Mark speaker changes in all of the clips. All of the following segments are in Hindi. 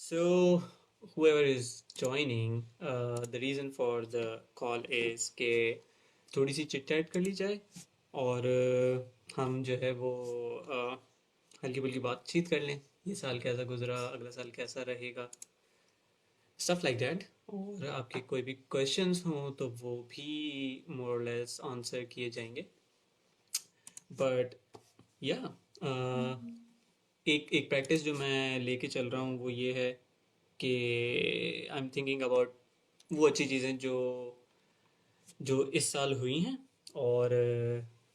Speaker 1: So, whoever is joining, the reason for the call is कि थोड़ी सी चिट चैट कर ली जाए और हम जो है वो हल्की फुल्की बातचीत कर लें। ये साल कैसा गुजरा, अगला साल कैसा रहेगा, स्टफ लाइक दैट। और आपके कोई भी क्वेश्चंस हों तो वो भी मोर लेस आंसर किए जाएंगे। बट या एक एक प्रैक्टिस जो मैं लेके चल रहा हूँ वो ये है कि आई एम थिंकिंग अबाउट वो अच्छी चीज़ें जो जो इस साल हुई हैं और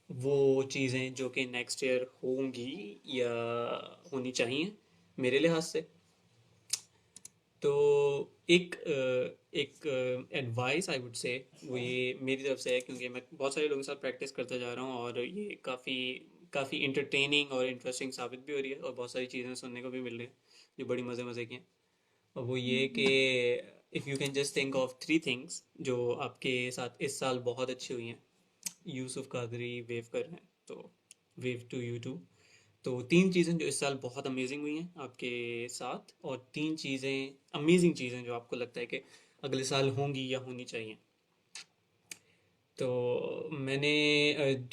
Speaker 1: वो चीज़ें जो कि नेक्स्ट ईयर होंगी या होनी चाहिए मेरे लिहाज से। तो एक एडवाइस आई वुड से वो ये मेरी तरफ से है, क्योंकि मैं बहुत सारे लोगों के साथ प्रैक्टिस करता जा रहा हूँ और ये काफ़ी काफ़ी इंटरटेनिंग और इंटरेस्टिंग साबित भी हो रही है और बहुत सारी चीज़ें सुनने को भी मिल रही हैं जो बड़ी मज़े मज़े की हैं। और वो ये कि if you can just think of three things जो आपके साथ इस साल बहुत अच्छी हुई हैं। यूसुफ कादरी वेव कर रहे हैं, तो वेव टू यू टू। तो तीन चीज़ें जो इस साल बहुत अमेजिंग हुई हैं आपके साथ, और तीन चीज़ें अमेजिंग चीज़ें जो आपको लगता है कि अगले साल होंगी या होनी चाहिए। तो मैंने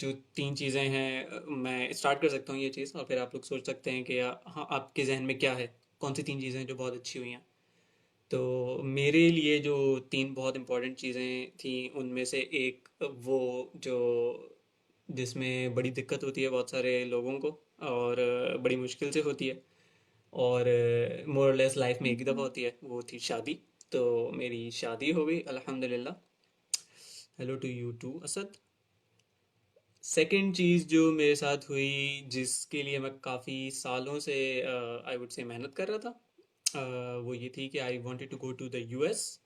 Speaker 1: जो तीन चीज़ें हैं, मैं स्टार्ट कर सकता हूँ ये चीज़ और फिर आप लोग सोच सकते हैं कि हाँ आपके जहन में क्या है, कौन सी तीन चीज़ें हैं जो बहुत अच्छी हुई हैं। तो मेरे लिए जो तीन बहुत इम्पोर्टेंट चीज़ें थी उनमें से एक वो जो जिसमें बड़ी दिक्कत होती है बहुत सारे लोगों को और बड़ी मुश्किल से होती है और मोर लेस लाइफ में एक ही दफ़ा होती है, वो थी शादी। तो मेरी शादी हो गई अल्हम्दुलिल्लाह। Hello to you too Asad. Second चीज़ जो मेरे साथ हुई जिसके लिए मैं काफ़ी सालों से आई वुड से मेहनत कर रहा था, वो ये थी कि I wanted to go to the US.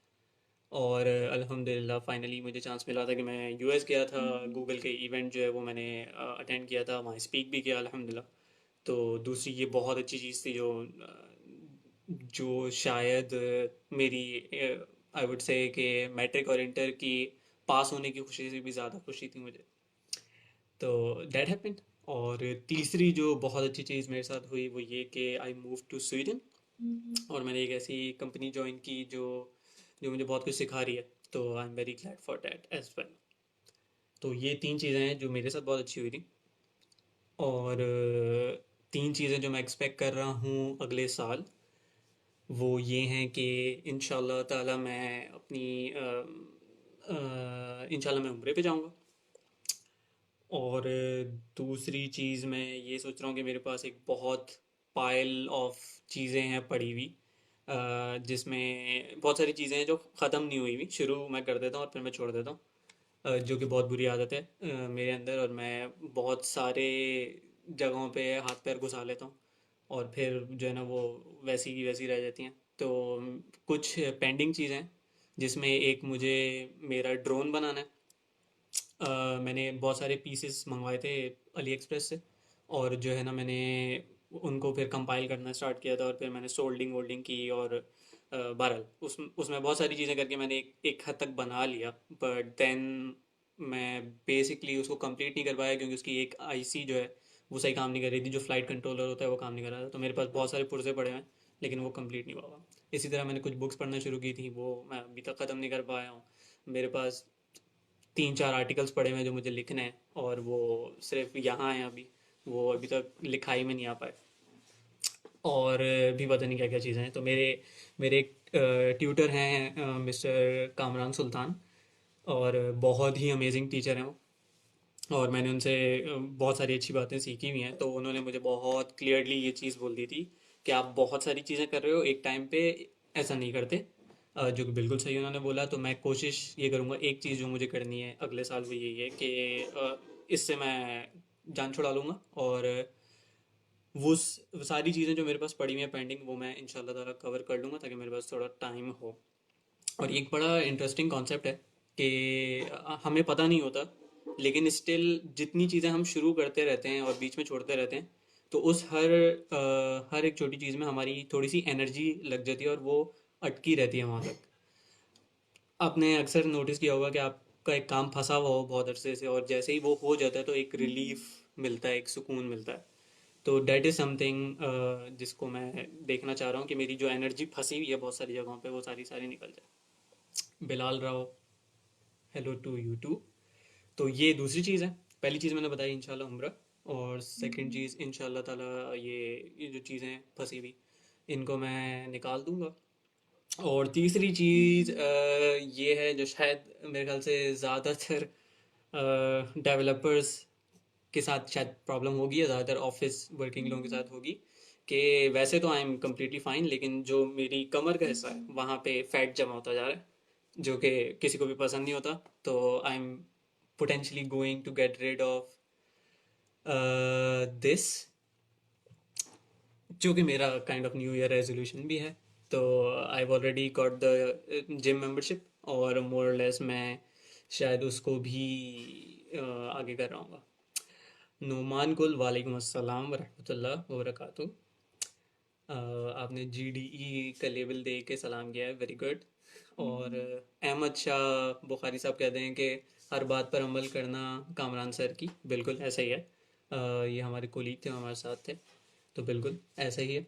Speaker 1: और अल्हम्दुलिल्लाह फाइनली मुझे चांस मिला था कि मैं यूएस गया था। गूगल के इवेंट जो है वो मैंने अटेंड किया था, वहाँ स्पीक भी किया अल्हम्दुलिल्लाह। तो दूसरी ये बहुत अच्छी चीज़ थी जो शायद मेरी आई वुड से कि मैट्रिक और इंटर की पास होने की खुशी से भी ज़्यादा खुशी थी मुझे। तो दैट हैपेंड। और तीसरी जो बहुत अच्छी चीज़ मेरे साथ हुई वो ये कि आई मूव टू स्वीडन और मैंने एक ऐसी कंपनी ज्वाइन की जो जो मुझे बहुत कुछ सिखा रही है। तो I am very glad for that as well. तो ये तीन चीज़ें हैं जो मेरे साथ बहुत अच्छी हुई थी। और तीन चीज़ें जो मैं एक्सपेक्ट कर रहा हूँ अगले साल वो ये हैं कि इंशाल्लाह ताला मैं अपनी इंशाल्लाह मैं उम्रे पे जाऊँगा। और दूसरी चीज़ मैं ये सोच रहा हूँ कि मेरे पास एक बहुत पाइल ऑफ चीज़ें हैं पड़ी हुई, जिसमें बहुत सारी चीज़ें हैं जो ख़त्म नहीं हुई हुई, शुरू मैं कर देता हूँ और फिर मैं छोड़ देता हूँ। जो कि बहुत बुरी आदत है मेरे अंदर, और मैं बहुत सारे जगहों पे हाथ पैर घुसा लेता हूँ और फिर जो है ना वो वैसी की वैसी रह जाती हैं। तो कुछ पेंडिंग चीज़ें हैं जिसमें एक मुझे मेरा ड्रोन बनाना है। मैंने बहुत सारे पीसेस मंगवाए थे अली एक्सप्रेस से, और जो है ना मैंने उनको फिर कंपाइल करना स्टार्ट किया था और फिर मैंने सोल्डिंग वोल्डिंग की और बहरहाल उसमें बहुत सारी चीज़ें करके मैंने एक हद तक बना लिया। बट देन मैं बेसिकली उसको कंप्लीट नहीं कर पाया क्योंकि उसकी एक आईसी जो है वो सही काम नहीं कर रही थी, जो फ्लाइट कंट्रोलर होता है वो काम नहीं कर रहा था। तो मेरे पास बहुत सारे पुर्जे पड़े हैं लेकिन वो कंप्लीट नहीं हुआ। इसी तरह मैंने कुछ बुक्स पढ़ना शुरू की थी, वो मैं अभी तक ख़त्म नहीं कर पाया हूँ। मेरे पास तीन चार आर्टिकल्स पढ़े हुए हैं जो मुझे लिखने हैं और वो सिर्फ यहाँ हैं अभी, वो अभी तक लिखाई में नहीं आ पाए। और भी पता नहीं क्या क्या चीज़ें हैं। तो मेरे मेरे एक ट्यूटर हैं मिस्टर कामरान सुल्तान, और बहुत ही अमेजिंग टीचर हैं वो। और मैंने उनसे बहुत सारी अच्छी बातें सीखी हुई हैं। तो उन्होंने मुझे बहुत क्लियरली ये चीज़ बोल दी थी कि आप बहुत सारी चीज़ें कर रहे हो एक टाइम पे, ऐसा नहीं करते। जो कि बिल्कुल सही उन्होंने बोला। तो मैं कोशिश ये करूँगा, एक चीज़ जो मुझे करनी है अगले साल वो यही है कि इससे मैं जान छुड़ा लूँगा और वो सारी चीज़ें जो मेरे पास पड़ी हुई हैं पेंडिंग वो मैं इंशाल्लाह ताला कवर कर लूँगा ताकि मेरे पास थोड़ा टाइम हो। और एक बड़ा इंटरेस्टिंग कॉन्सेप्ट है कि हमें पता नहीं होता लेकिन स्टिल जितनी चीज़ें हम शुरू करते रहते हैं और बीच में छोड़ते रहते हैं, तो उस हर एक छोटी चीज़ में हमारी थोड़ी सी एनर्जी लग जाती है और वो अटकी रहती है वहाँ तक। आपने अक्सर नोटिस किया होगा कि आपका एक काम फंसा हुआ हो बहुत अरसे से और जैसे ही वो हो जाता है तो एक रिलीफ मिलता है, एक सुकून मिलता है। तो डैट इज़ समथिंग जिसको मैं देखना चाह रहा हूँ कि मेरी जो एनर्जी फंसी हुई है बहुत सारी जगहों पे वो सारी सारी निकल जाए। Bilal Rao, hello to you too. तो ये दूसरी चीज़ है। पहली चीज़ मैंने बताई इंशाल्लाह उम्रा, और सेकंड चीज़ इंशाल्लाह ताला ये जो चीज़ें फंसी हुई इनको मैं निकाल दूंगा। और तीसरी चीज़ ये है जो शायद मेरे ख्याल से ज़्यादातर डेवलपर्स के साथ शायद प्रॉब्लम होगी या ज़्यादातर ऑफिस वर्किंग लोगों के साथ होगी, कि वैसे तो आई एम कम्प्लीटली फाइन लेकिन जो मेरी कमर का हिस्सा है वहाँ पे फैट जमा होता जा रहा है, जो कि किसी को भी पसंद नहीं होता। तो I am potentially going to get rid of this, जो कि मेरा kind of new year resolution भी है। तो I already got the gym membership, और मोर लेस मैं शायद उसको भी आगे कर रहा हूँ। नुमान कुल वालेकुम अस्सलाम वरहमतुल्लाह वबरकातुहू। आपने GDE का लेवल दे के सलाम किया है, वेरी गुड। और अहमद शाह बुखारी साहब कहते हैं कि हर बात पर अमल करना कामरान सर की, बिल्कुल ऐसा ही है। ये हमारे कोलीग थे, हमारे साथ थे, तो बिल्कुल ऐसा ही है।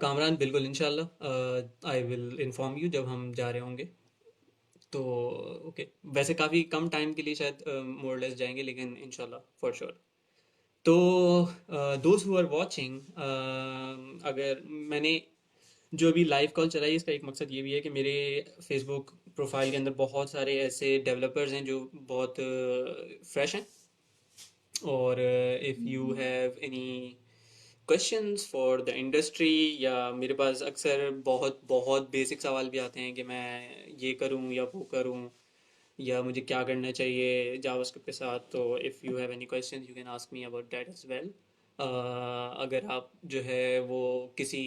Speaker 1: कामरान बिल्कुल इंशाल्लाह आई विल इन्फॉर्म यू जब हम जा रहे होंगे। तो ओके, वैसे काफ़ी कम टाइम के लिए शायद मोर लेस जाएंगे, लेकिन इंशाल्लाह फॉर श्योर। तो दोज हु आर वॉचिंग, अगर मैंने जो अभी लाइव कॉल चलाई इसका एक मकसद ये भी है कि मेरे फेसबुक प्रोफाइल के अंदर बहुत सारे ऐसे डेवलपर्स हैं जो बहुत फ्रेश हैं, और if you have any questions for the industry, या मेरे पास अक्सर बहुत बहुत बेसिक सवाल भी आते हैं कि मैं ये करूं या वो करूं, या मुझे क्या करना चाहिए जावास्क्रिप्ट के साथ। तो if you have any question you can ask me about that as well. अगर आप जो है वो किसी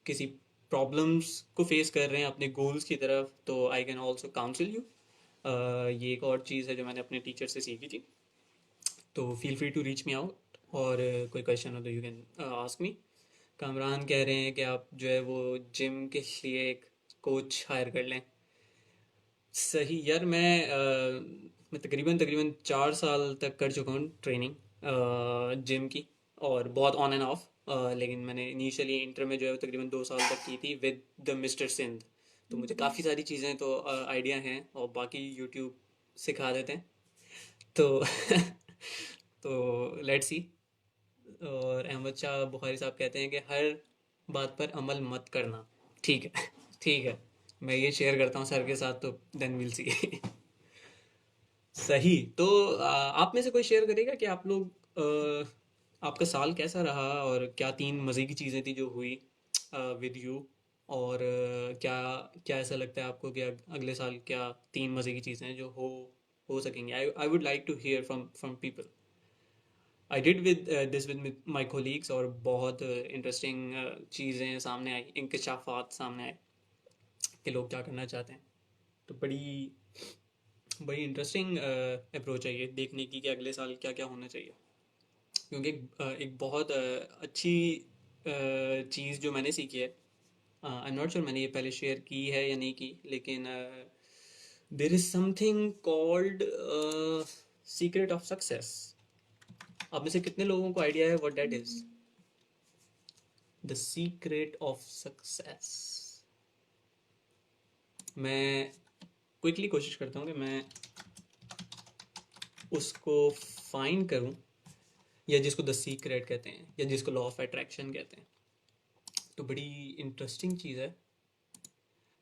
Speaker 1: किसी प्रॉब्लम्स को फेस कर रहे हैं अपने गोल्स की तरफ, तो I can also council you. ये एक और चीज़ है जो मैंने अपने टीचर से सीखी थी। तो feel free to reach me out, और कोई क्वेश्चन हो तो you can ask me. Kamran कह रहे हैं कि आप जो है वो जिम के लिए एक कोच हायर कर लें। सही यार, मैं तकरीबन तकरीबन 4 साल तक कर चुका हूँ ट्रेनिंग जिम की, और बहुत ऑन एंड ऑफ। लेकिन मैंने इनिशियली इंटर में जो है वो तकरीबन 2 साल तक की थी विद द मिस्टर सिंध। तो मुझे काफ़ी सारी चीज़ें तो आइडिया हैं, और बाकी यूट्यूब सिखा देते हैं। तो तो लेट्स सी। और अहमद शाह बुखारी साहब कहते हैं कि हर बात पर अमल मत करना। ठीक है ठीक है, मैं ये शेयर करता हूँ सर के साथ, तो देन विल सी। सही। तो आप में से कोई शेयर करेगा कि आप लोग आपका साल कैसा रहा, और क्या 3 मज़े की चीज़ें थी जो हुई विद यू, और क्या क्या ऐसा लगता है आपको कि अगले साल क्या 3 मज़े की चीज़ें हैं जो हो सकेंगी। I would like to hear from from people. I did with this with my colleagues, और बहुत इंटरेस्टिंग चीज़ें सामने आई, इंकशाफात सामने आए कि लोग क्या करना चाहते हैं। तो बड़ी बड़ी इंटरेस्टिंग अप्रोच है ये देखने की कि अगले साल क्या क्या होना चाहिए। क्योंकि एक बहुत अच्छी चीज़ जो मैंने सीखी है, आई एम नॉट श्योर मैंने ये पहले शेयर की है या नहीं की, लेकिन there is something called secret of success. आप में से कितने लोगों को आइडिया है what that is? The secret of success. मैं क्विकली कोशिश करता हूँ कि मैं उसको फाइंड करूँ, या जिसको द सीक्रेट कहते हैं, या जिसको लॉ ऑफ अट्रैक्शन कहते हैं। तो बड़ी इंटरेस्टिंग चीज़ है।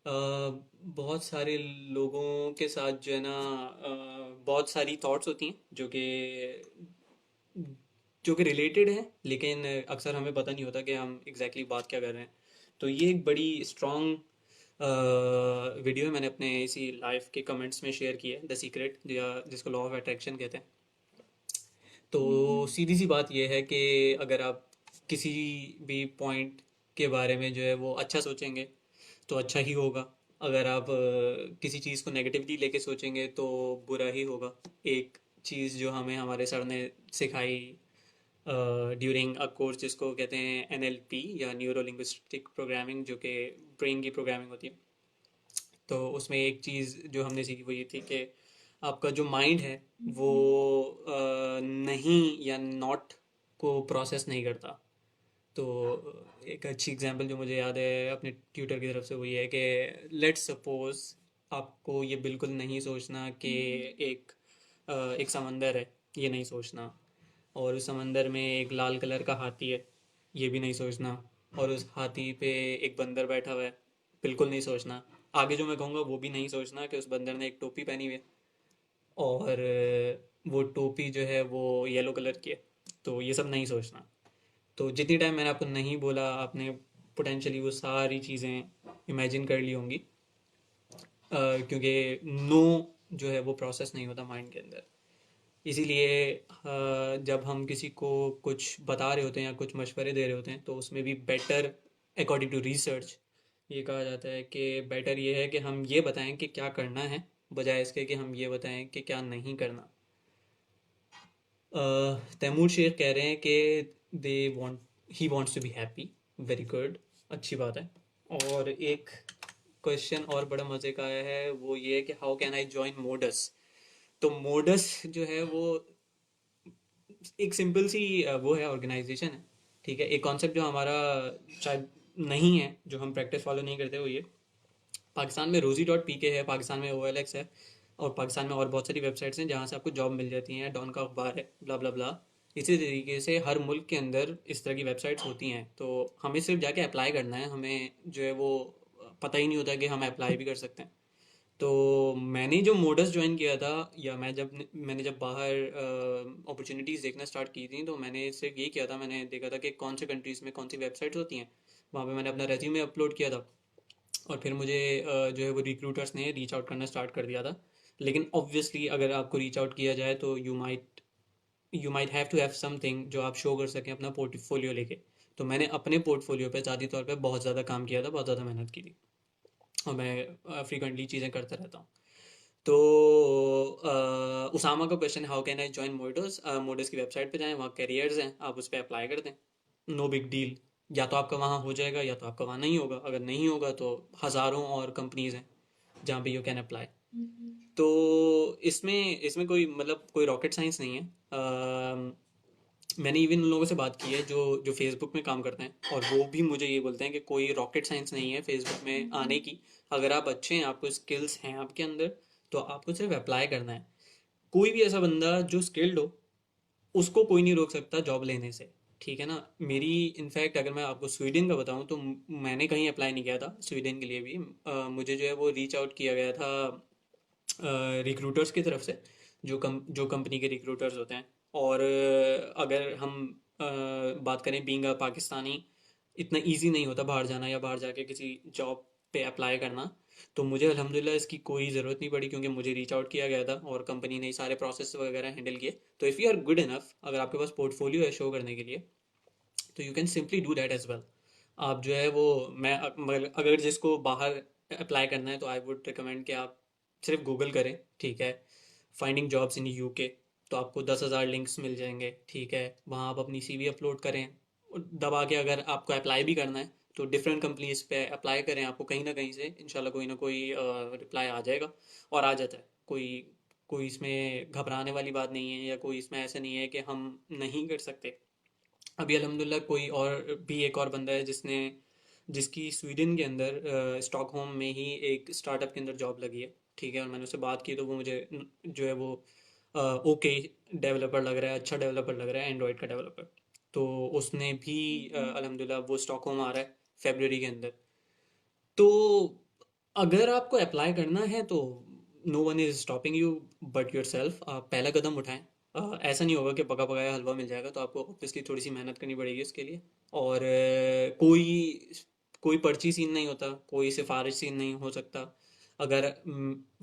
Speaker 1: बहुत सारे लोगों के साथ जो है ना बहुत सारी थॉट्स होती हैं जो कि रिलेटेड हैं, लेकिन अक्सर हमें पता नहीं होता कि हम एग्जैक्टली बात क्या कर रहे हैं। तो ये एक बड़ी स्ट्रॉन्ग वीडियो है, मैंने अपने इसी लाइव के कमेंट्स में शेयर की है, द सीक्रेट, या जिसको लॉ ऑफ अट्रैक्शन कहते हैं। तो सीधी सी बात यह है कि अगर आप किसी भी पॉइंट के बारे में जो है वो अच्छा सोचेंगे तो अच्छा ही होगा। अगर आप किसी चीज़ को नेगेटिवली लेके सोचेंगे तो बुरा ही होगा। एक चीज़ जो हमें हमारे सर ने सिखाई ड्यूरिंग अ कोर्स जिसको कहते हैं NLP, या न्यूरो लिंग्विस्टिक प्रोग्रामिंग, जो कि ब्रेन की प्रोग्रामिंग होती है। तो उसमें एक चीज़ जो हमने सीखी वो ये थी कि आपका जो माइंड है वो नहीं या नॉट को प्रोसेस नहीं करता। तो एक अच्छी एग्जांपल जो मुझे याद है अपने ट्यूटर की तरफ से वो ये है कि लेट्स सपोज आपको ये बिल्कुल नहीं सोचना कि एक एक समंदर है, ये नहीं सोचना। और उस समंदर में एक लाल कलर का हाथी है, ये भी नहीं सोचना। और उस हाथी पे एक बंदर बैठा हुआ है, बिल्कुल नहीं सोचना। आगे जो मैं कहूँगा वो भी नहीं सोचना कि उस बंदर ने एक टोपी पहनी हुई है, और वो टोपी जो है वो येलो कलर की है। तो ये सब नहीं सोचना। तो जितनी टाइम मैंने आपको नहीं बोला, आपने पोटेंशियली वो सारी चीज़ें इमेजिन कर ली होंगी। क्योंकि नो जो है वो प्रोसेस नहीं होता माइंड के अंदर। इसीलिए जब हम किसी को कुछ बता रहे होते हैं या कुछ मशवरे दे रहे होते हैं तो उसमें भी बेटर, अकॉर्डिंग टू रिसर्च, ये कहा जाता है कि बेटर ये है कि हम ये बताएं कि क्या करना है, बजाय इसके कि हम ये बताएं कि क्या नहीं करना। तैमूर शेख कह रहे हैं कि they want he wants to be happy. Very good, अच्छी बात है। और एक क्वेश्चन और बड़ा मज़े का आया है, वो ये है कि how can I join modus. तो मोडस जो है वो एक सिंपल सी वो है, ऑर्गेनाइजेशन है। ठीक है, एक कॉन्सेप्ट जो हमारा शायद नहीं है, जो हम प्रैक्टिस फॉलो नहीं करते, वो ये पाकिस्तान में रोजी डॉट पी के है, पाकिस्तान में ओ एल एक्स है, और पाकिस्तान में और बहुत सारी वेबसाइट्स हैं जहाँ से आपको जॉब मिल जाती हैं, डॉन का अखबार है, ब्ला ब्ला ब्ला। इसी तरीके से हर मुल्क के अंदर इस तरह की वेबसाइट्स होती हैं। तो हमें सिर्फ जाके अप्लाई करना है, हमें जो है वो पता ही नहीं होता कि हम अप्लाई भी कर सकते हैं। तो मैंने जो मोडस ज्वाइन किया था, या मैंने जब बाहर अपॉर्चुनिटीज़ देखना स्टार्ट की थी, तो मैंने सिर्फ ये किया था, मैंने देखा था कि कौन से कंट्रीज़ में कौन सी वेबसाइट्स होती हैं। वहाँ पे मैंने अपना रेज्यूमे अपलोड किया था, और फिर मुझे जो है वो रिक्रूटर्स ने रीच आउट करना स्टार्ट कर दिया था। लेकिन ऑब्वियसली अगर आपको रीच आउट किया जाए तो you might have to have something जो आप शो कर सकें अपना पोर्टफोलियो लेके। तो मैंने अपने पोर्टफोलियो पे ज़ाती तौर पे बहुत ज़्यादा काम किया था, बहुत ज़्यादा मेहनत की थी। और मैं फ्रीक्वेंटली चीज़ें करता रहता हूँ। तो उसामा का question, how can I join modus. Modus की वेबसाइट पे जाएं, वहाँ कैरियर्स हैं, आप उस पर अप्लाई कर दें। No big deal. या तो आपका वहाँ हो जाएगा या तो आपका वहाँ नहीं होगा। अगर नहीं होगा तो हज़ारों और कंपनीज हैं जहाँ पे यू कैन अप्लाई। तो इसमें इसमें कोई मतलब कोई रॉकेट साइंस नहीं है। मैंने इवन उन लोगों से बात की है जो जो फेसबुक में काम करते हैं, और वो भी मुझे ये बोलते हैं कि कोई रॉकेट साइंस नहीं है फेसबुक में आने की। अगर आप अच्छे हैं, आपको स्किल्स हैं आपके अंदर, तो आपको सिर्फ अप्लाई करना है। कोई भी ऐसा बंदा जो स्किल्ड हो, उसको कोई नहीं रोक सकता जॉब लेने से। ठीक है ना। मेरी इनफैक्ट अगर मैं आपको स्वीडन का बताऊं तो मैंने कहीं अप्लाई नहीं किया था स्वीडन के लिए भी। मुझे जो है वो रीच आउट किया गया था रिक्रूटर्स की तरफ से, जो कंपनी के रिक्रूटर्स होते हैं। और अगर हम बात करें, बीइंग अ पाकिस्तानी, इतना इजी नहीं होता बाहर जाना या बाहर जाके किसी जॉब पे अप्लाई करना। तो मुझे अल्हम्दुलिल्लाह इसकी कोई ज़रूरत नहीं पड़ी, क्योंकि मुझे रीच आउट किया गया था और कंपनी ने सारे प्रोसेस वगैरह हैंडल किए। तो if you are good enough, अगर आपके पास पोर्टफोलियो है शो करने के लिए, तो you can simply do that as well. आप जो है वो, मैं अगर जिसको बाहर अप्लाई करना है तो आई वुड रिकमेंड कि आप सिर्फ गूगल करें। ठीक है, फाइंडिंग जॉब्स इन यूके, तो आपको 10,000 लिंक्स मिल जाएंगे। ठीक है, वहाँ आप अपनी सीवी अपलोड करें, और दबा के अगर आपको अप्लाई भी करना है तो डिफरेंट कंपनीज पे अप्लाई करें, आपको कहीं ना कहीं से इंशाल्लाह कोई ना कोई रिप्लाई आ जाएगा। और आ जाता है। कोई कोई इसमें घबराने वाली बात नहीं है, या कोई इसमें ऐसा नहीं है कि हम नहीं कर सकते। अभी अल्हम्दुलिल्लाह कोई और भी एक और बंदा है जिसकी स्वीडन के अंदर स्टॉकहोम में ही एक स्टार्टअप के अंदर जॉब लगी है। ठीक है, और मैंने उससे बात की तो वो मुझे जो है वो ओके डेवलपर लग रहा है, अच्छा डेवलपर लग रहा है, एंड्रॉयड का डेवलपर। तो उसने भी अल्हम्दुलिल्लाह वो स्टॉकहोम आ रहा है फेब्रुअरी के अंदर। तो अगर आपको अप्लाई करना है तो no one is stopping you but yourself. आप पहला कदम उठाएं। ऐसा नहीं होगा कि पका पकाया हलवा मिल जाएगा, तो आपको ऑब्वियसली थोड़ी सी मेहनत करनी पड़ेगी उसके लिए। और कोई पर्ची सीन नहीं होता, कोई सिफारिश सीन नहीं हो सकता। अगर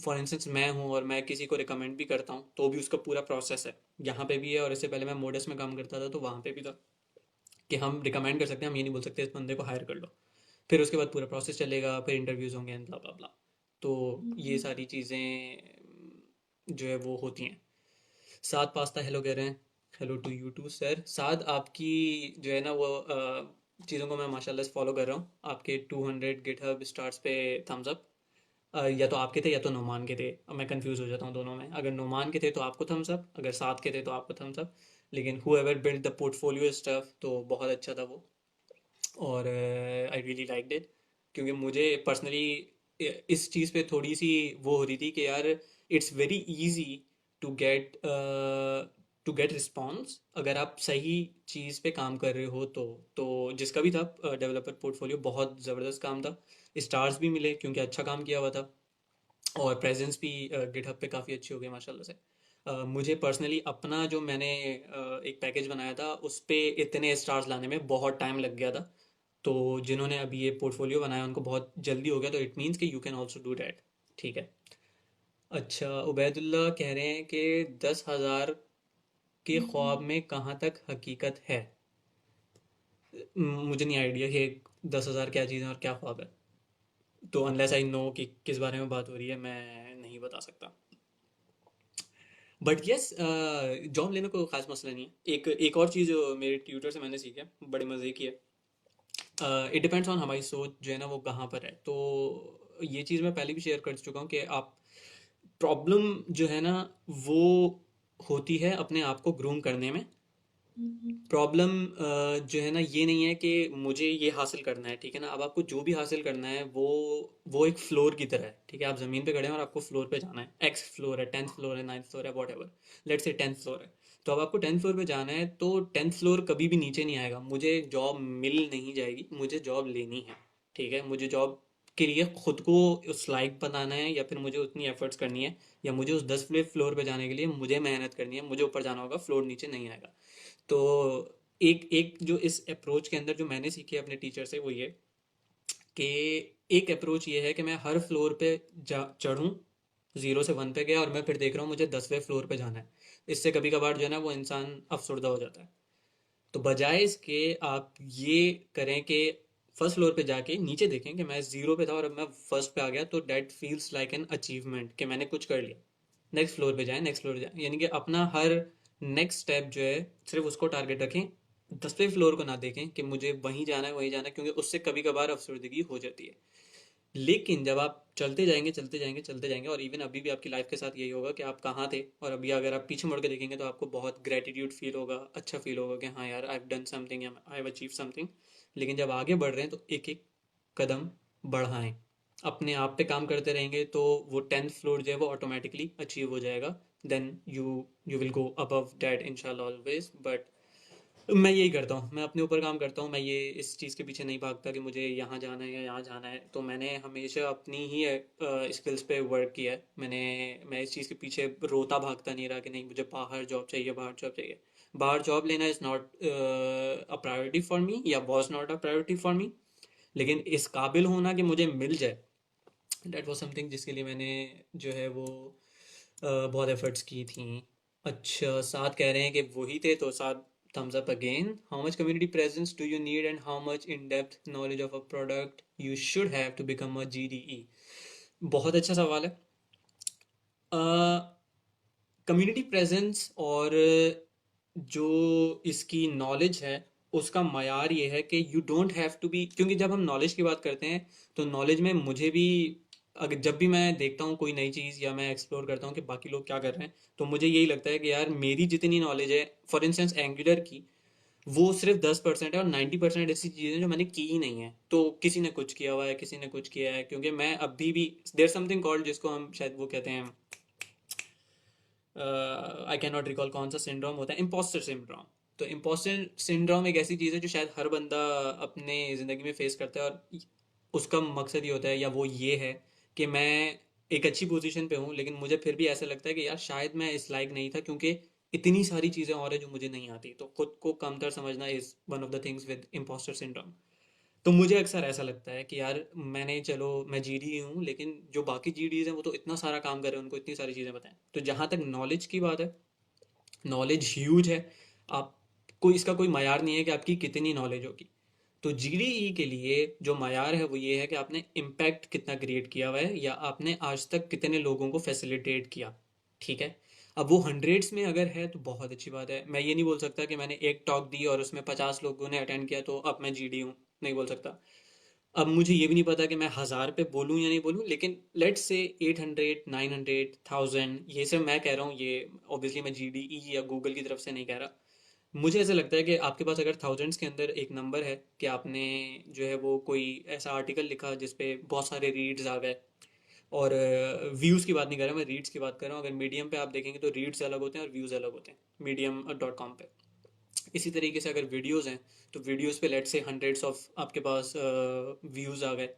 Speaker 1: फॉर इंस्टेंस मैं हूँ और मैं किसी को रिकमेंड भी करता हूँ, तो भी उसका पूरा प्रोसेस है। यहाँ पे भी है, और इससे पहले मैं मोडस में काम करता था तो वहाँ पे भी था कि हम रिकमेंड कर सकते हैं, हम ये नहीं बोल सकते इस बंदे को हायर कर लो। फिर उसके बाद पूरा प्रोसेस चलेगा, फिर इंटरव्यूज़ होंगे, एंड ब्ला ब्ला ब्ला। तो ये सारी चीज़ें जो है वो होती हैं। साद पास्ता हेलो कह रहे हैं। Hello to you too sir. Saad, आपकी जो है ना वो चीज़ों को मैं माशाल्लाह से फॉलो कर रहा हूँ। आपके 200 गिटहब स्टार्स पे थम्स अप। या तो आपके थे या तो नुमान के थे। अब मैं कंफ्यूज हो जाता हूँ दोनों में। अगर नुमान के थे तो आपको थम्स अप, अगर साथ के थे तो आपको थम्स अप। लेकिन whoever built the portfolio stuff तो बहुत अच्छा था वो। और आई रियली लाइक्ड इट, क्योंकि मुझे पर्सनली इस चीज़ पे थोड़ी सी वो हो रही थी कि यार it's very easy to get response अगर आप सही चीज़ पे काम कर रहे हो तो जिसका भी था डेवलपर पोर्टफोलियो बहुत ज़बरदस्त काम था। स्टार्स भी मिले क्योंकि अच्छा काम किया हुआ था, और प्रेजेंस भी गिटहब पे काफ़ी अच्छी हो गई माशाल्लाह से। मुझे पर्सनली अपना जो मैंने एक पैकेज बनाया था उस पे इतने स्टार्स लाने में बहुत टाइम लग गया था। तो जिन्होंने अभी ये पोर्टफोलियो बनाया उनको बहुत जल्दी हो गया, तो इट मीन्स कि you can also do that. ठीक है। अच्छा, उबैदुल्ला कह रहे हैं कि 10,000 के ख्वाब में कहाँ तक हकीकत है। मुझे नहीं आइडिया कि 10,000 क्या चीज़ है और क्या ख्वाब है। तो अनलेस आई नो कि किस बारे में बात हो रही है, मैं नहीं बता सकता। बट यस, जॉब लेने को खास मसला नहीं है। एक एक और चीज़ जो मेरे ट्यूटर से मैंने सीखी है, बड़े मज़े की है। इट डिपेंड्स ऑन हमारी सोच जो है ना वो कहाँ पर है। तो ये चीज़ मैं पहले भी शेयर कर चुका हूँ कि आप प्रॉब्लम जो है ना वो होती है अपने आप को ग्रूम करने में। प्रॉब्लम जो है ना ये नहीं है कि मुझे ये हासिल करना है, ठीक है ना। अब आपको जो भी हासिल करना है वो एक फ्लोर की तरह है, ठीक है। आप ज़मीन पे खड़े हैं और आपको फ्लोर पे जाना है। एक्स फ्लोर है, 10th फ्लोर है, 9th फ्लोर है, what ever. Let's say 10th floor है। तो अब आपको 10th फ्लोर पे जाना है, तो 10th फ्लोर कभी भी नीचे नहीं आएगा। मुझे जॉब मिल नहीं जाएगी, मुझे जॉब लेनी है, ठीक है। मुझे जॉब के लिए खुद को उस लायक बनाना है, या फिर मुझे उतनी एफर्ट्स करनी है, या मुझे उस 10वें फ्लोर पे जाने के लिए मुझे मेहनत करनी है। मुझे ऊपर जाना होगा, फ्लोर नीचे नहीं आएगा। तो एक एक जो इस अप्रोच के अंदर जो मैंने सीखी है अपने टीचर से वो ये कि एक अप्रोच ये है कि मैं हर फ्लोर पे जा चढ़ूँ। 0 से 1 पे गया और मैं फिर देख रहा हूँ मुझे 10वें फ्लोर पे जाना है। इससे कभी कभार जो है ना वो इंसान अफसरदा हो जाता है। तो बजाय इसके आप ये करें कि फर्स्ट फ्लोर पे जाके नीचे देखें कि मैं 0 पे था और अब मैं फर्स्ट पे आ गया, तो that feels like an achievement कि मैंने कुछ कर लिया। नेक्स्ट फ्लोर पे जाएं, नेक्स्ट फ्लोर पे जाएं, यानी कि अपना हर नेक्स्ट स्टेप जो है सिर्फ उसको टारगेट रखें। 10वें फ्लोर को ना देखें कि मुझे वहीं जाना है वहीं जाना है, क्योंकि उससे कभी कभार अफसर्दगी हो जाती है। लेकिन जब आप चलते जाएंगे चलते जाएंगे चलते जाएंगे, और इवन अभी भी आपकी लाइफ के साथ यही होगा कि आप कहाँ थे और अभी अगर आप पीछे मुड़ के देखेंगे तो आपको बहुत ग्रेटिट्यूड फील होगा, अच्छा फील होगा कि हाँ यार, I have done something, I have achieve something. लेकिन जब आगे बढ़ रहे हैं तो एक एक कदम बढ़ाएं। अपने आप पे काम करते रहेंगे तो वो 10th फ्लोर जो है वो ऑटोमेटिकली अचीव हो जाएगा। Then you you will go above that इंशाल्लाह ऑलवेज। बट मैं यही करता हूँ, मैं अपने ऊपर काम करता हूँ। मैं ये इस चीज़ के पीछे नहीं भागता कि मुझे यहाँ जाना है या यहाँ जाना है। तो मैंने हमेशा अपनी ही स्किल्स पे वर्क किया है। मैं इस चीज़ के पीछे रोता भागता नहीं रहा कि नहीं मुझे बाहर जॉब चाहिए, बाहर जॉब चाहिए। बाहर जॉब लेना is not a priority for me, या was not a priority for me. लेकिन इस काबिल होना कि मुझे मिल जाए, डैट वॉज समथिंग जिसके लिए मैंने जो है वो बहुत एफर्ट्स की थी। अच्छा, साथ कह रहे हैं कि वही थे, तो साथ thumbs up again. How much community presence do you need and how much in-depth knowledge of a product you should have to become a GDE? बहुत अच्छा सवाल है। कम्युनिटी प्रेजेंस और जो इसकी नॉलेज है उसका मयार ये है कि you don't have to be, क्योंकि जब हम नॉलेज की बात करते हैं तो नॉलेज में मुझे भी, अगर जब भी मैं देखता हूँ कोई नई चीज़ या मैं एक्सप्लोर करता हूँ कि बाकी लोग क्या कर रहे हैं, तो मुझे यही लगता है कि यार मेरी जितनी नॉलेज है, फॉर इंस्टेंस एंगुलर की, वो सिर्फ 10% है और 90% ऐसी चीज़ें हैं जो मैंने की ही नहीं है। तो किसी ने कुछ किया हुआ है, किसी ने कुछ किया है, क्योंकि मैं अभी भी देयर समथिंग कॉल्ड, जिसको हम शायद वो कहते हैं, आई कैन नॉट रिकॉल कौन सा सिंड्रोम होता है, इम्पोस्टर सिंड्रोम। तो इम्पोस्टर सिंड्रोम एक ऐसी चीज़ है जो शायद हर बंदा अपने ज़िंदगी में फेस करता है, और उसका मकसद ये होता है, या वो ये है कि मैं एक अच्छी पोजीशन पे हूँ लेकिन मुझे फिर भी ऐसा लगता है कि यार शायद मैं इस लायक नहीं था, क्योंकि इतनी सारी चीज़ें और है जो मुझे नहीं आती। तो खुद को कमतर समझना is one of the things with impostor syndrome. तो मुझे अक्सर ऐसा लगता है कि यार मैंने, चलो मैं जीडी हूँ, लेकिन जो बाकी जीडीज हैं वो तो इतना सारा काम कर रहे हैं, उनको इतनी सारी चीज़ें बताएं। तो जहाँ तक नॉलेज की बात है, नॉलेज ह्यूज है। आपको इसका कोई मयार नहीं है कि आपकी कितनी नॉलेज होगी। तो जीडीई के लिए जो मयार है वो ये है कि आपने इम्पैक्ट कितना क्रिएट किया हुआ है, या आपने आज तक कितने लोगों को फैसिलिटेट किया, ठीक है। अब वो हंड्रेड्स में अगर है तो बहुत अच्छी बात है। मैं ये नहीं बोल सकता कि मैंने एक टॉक दी और उसमें 50 लोगों ने अटेंड किया तो अब मैं जीडी हूँ, नहीं बोल सकता। अब मुझे ये भी नहीं पता कि मैं 1000 पे बोलूँ या नहीं बोलूँ, लेकिन लेट्स से 800, 900, 1000, ये सब मैं कह रहा हूँ, ये ऑब्वियसली मैं जीडीई या गूगल की तरफ से नहीं कह रहा। मुझे ऐसा लगता है कि आपके पास अगर थाउजेंड्स के अंदर एक नंबर है कि आपने जो है वो कोई ऐसा आर्टिकल लिखा जिसपे बहुत सारे रीड्स आ गए, और व्यूज़ की बात नहीं कर रहा मैं, रीड्स की बात कर रहा हूँ। अगर मीडियम पे आप देखेंगे तो रीड्स अलग होते हैं और व्यूज़ अलग होते हैं, मीडियम डॉट कॉम पे। इसी तरीके से अगर वीडियोस हैं तो वीडियोस पे लेट से हंड्रेड्स ऑफ आपके पास व्यूज़ आ गए।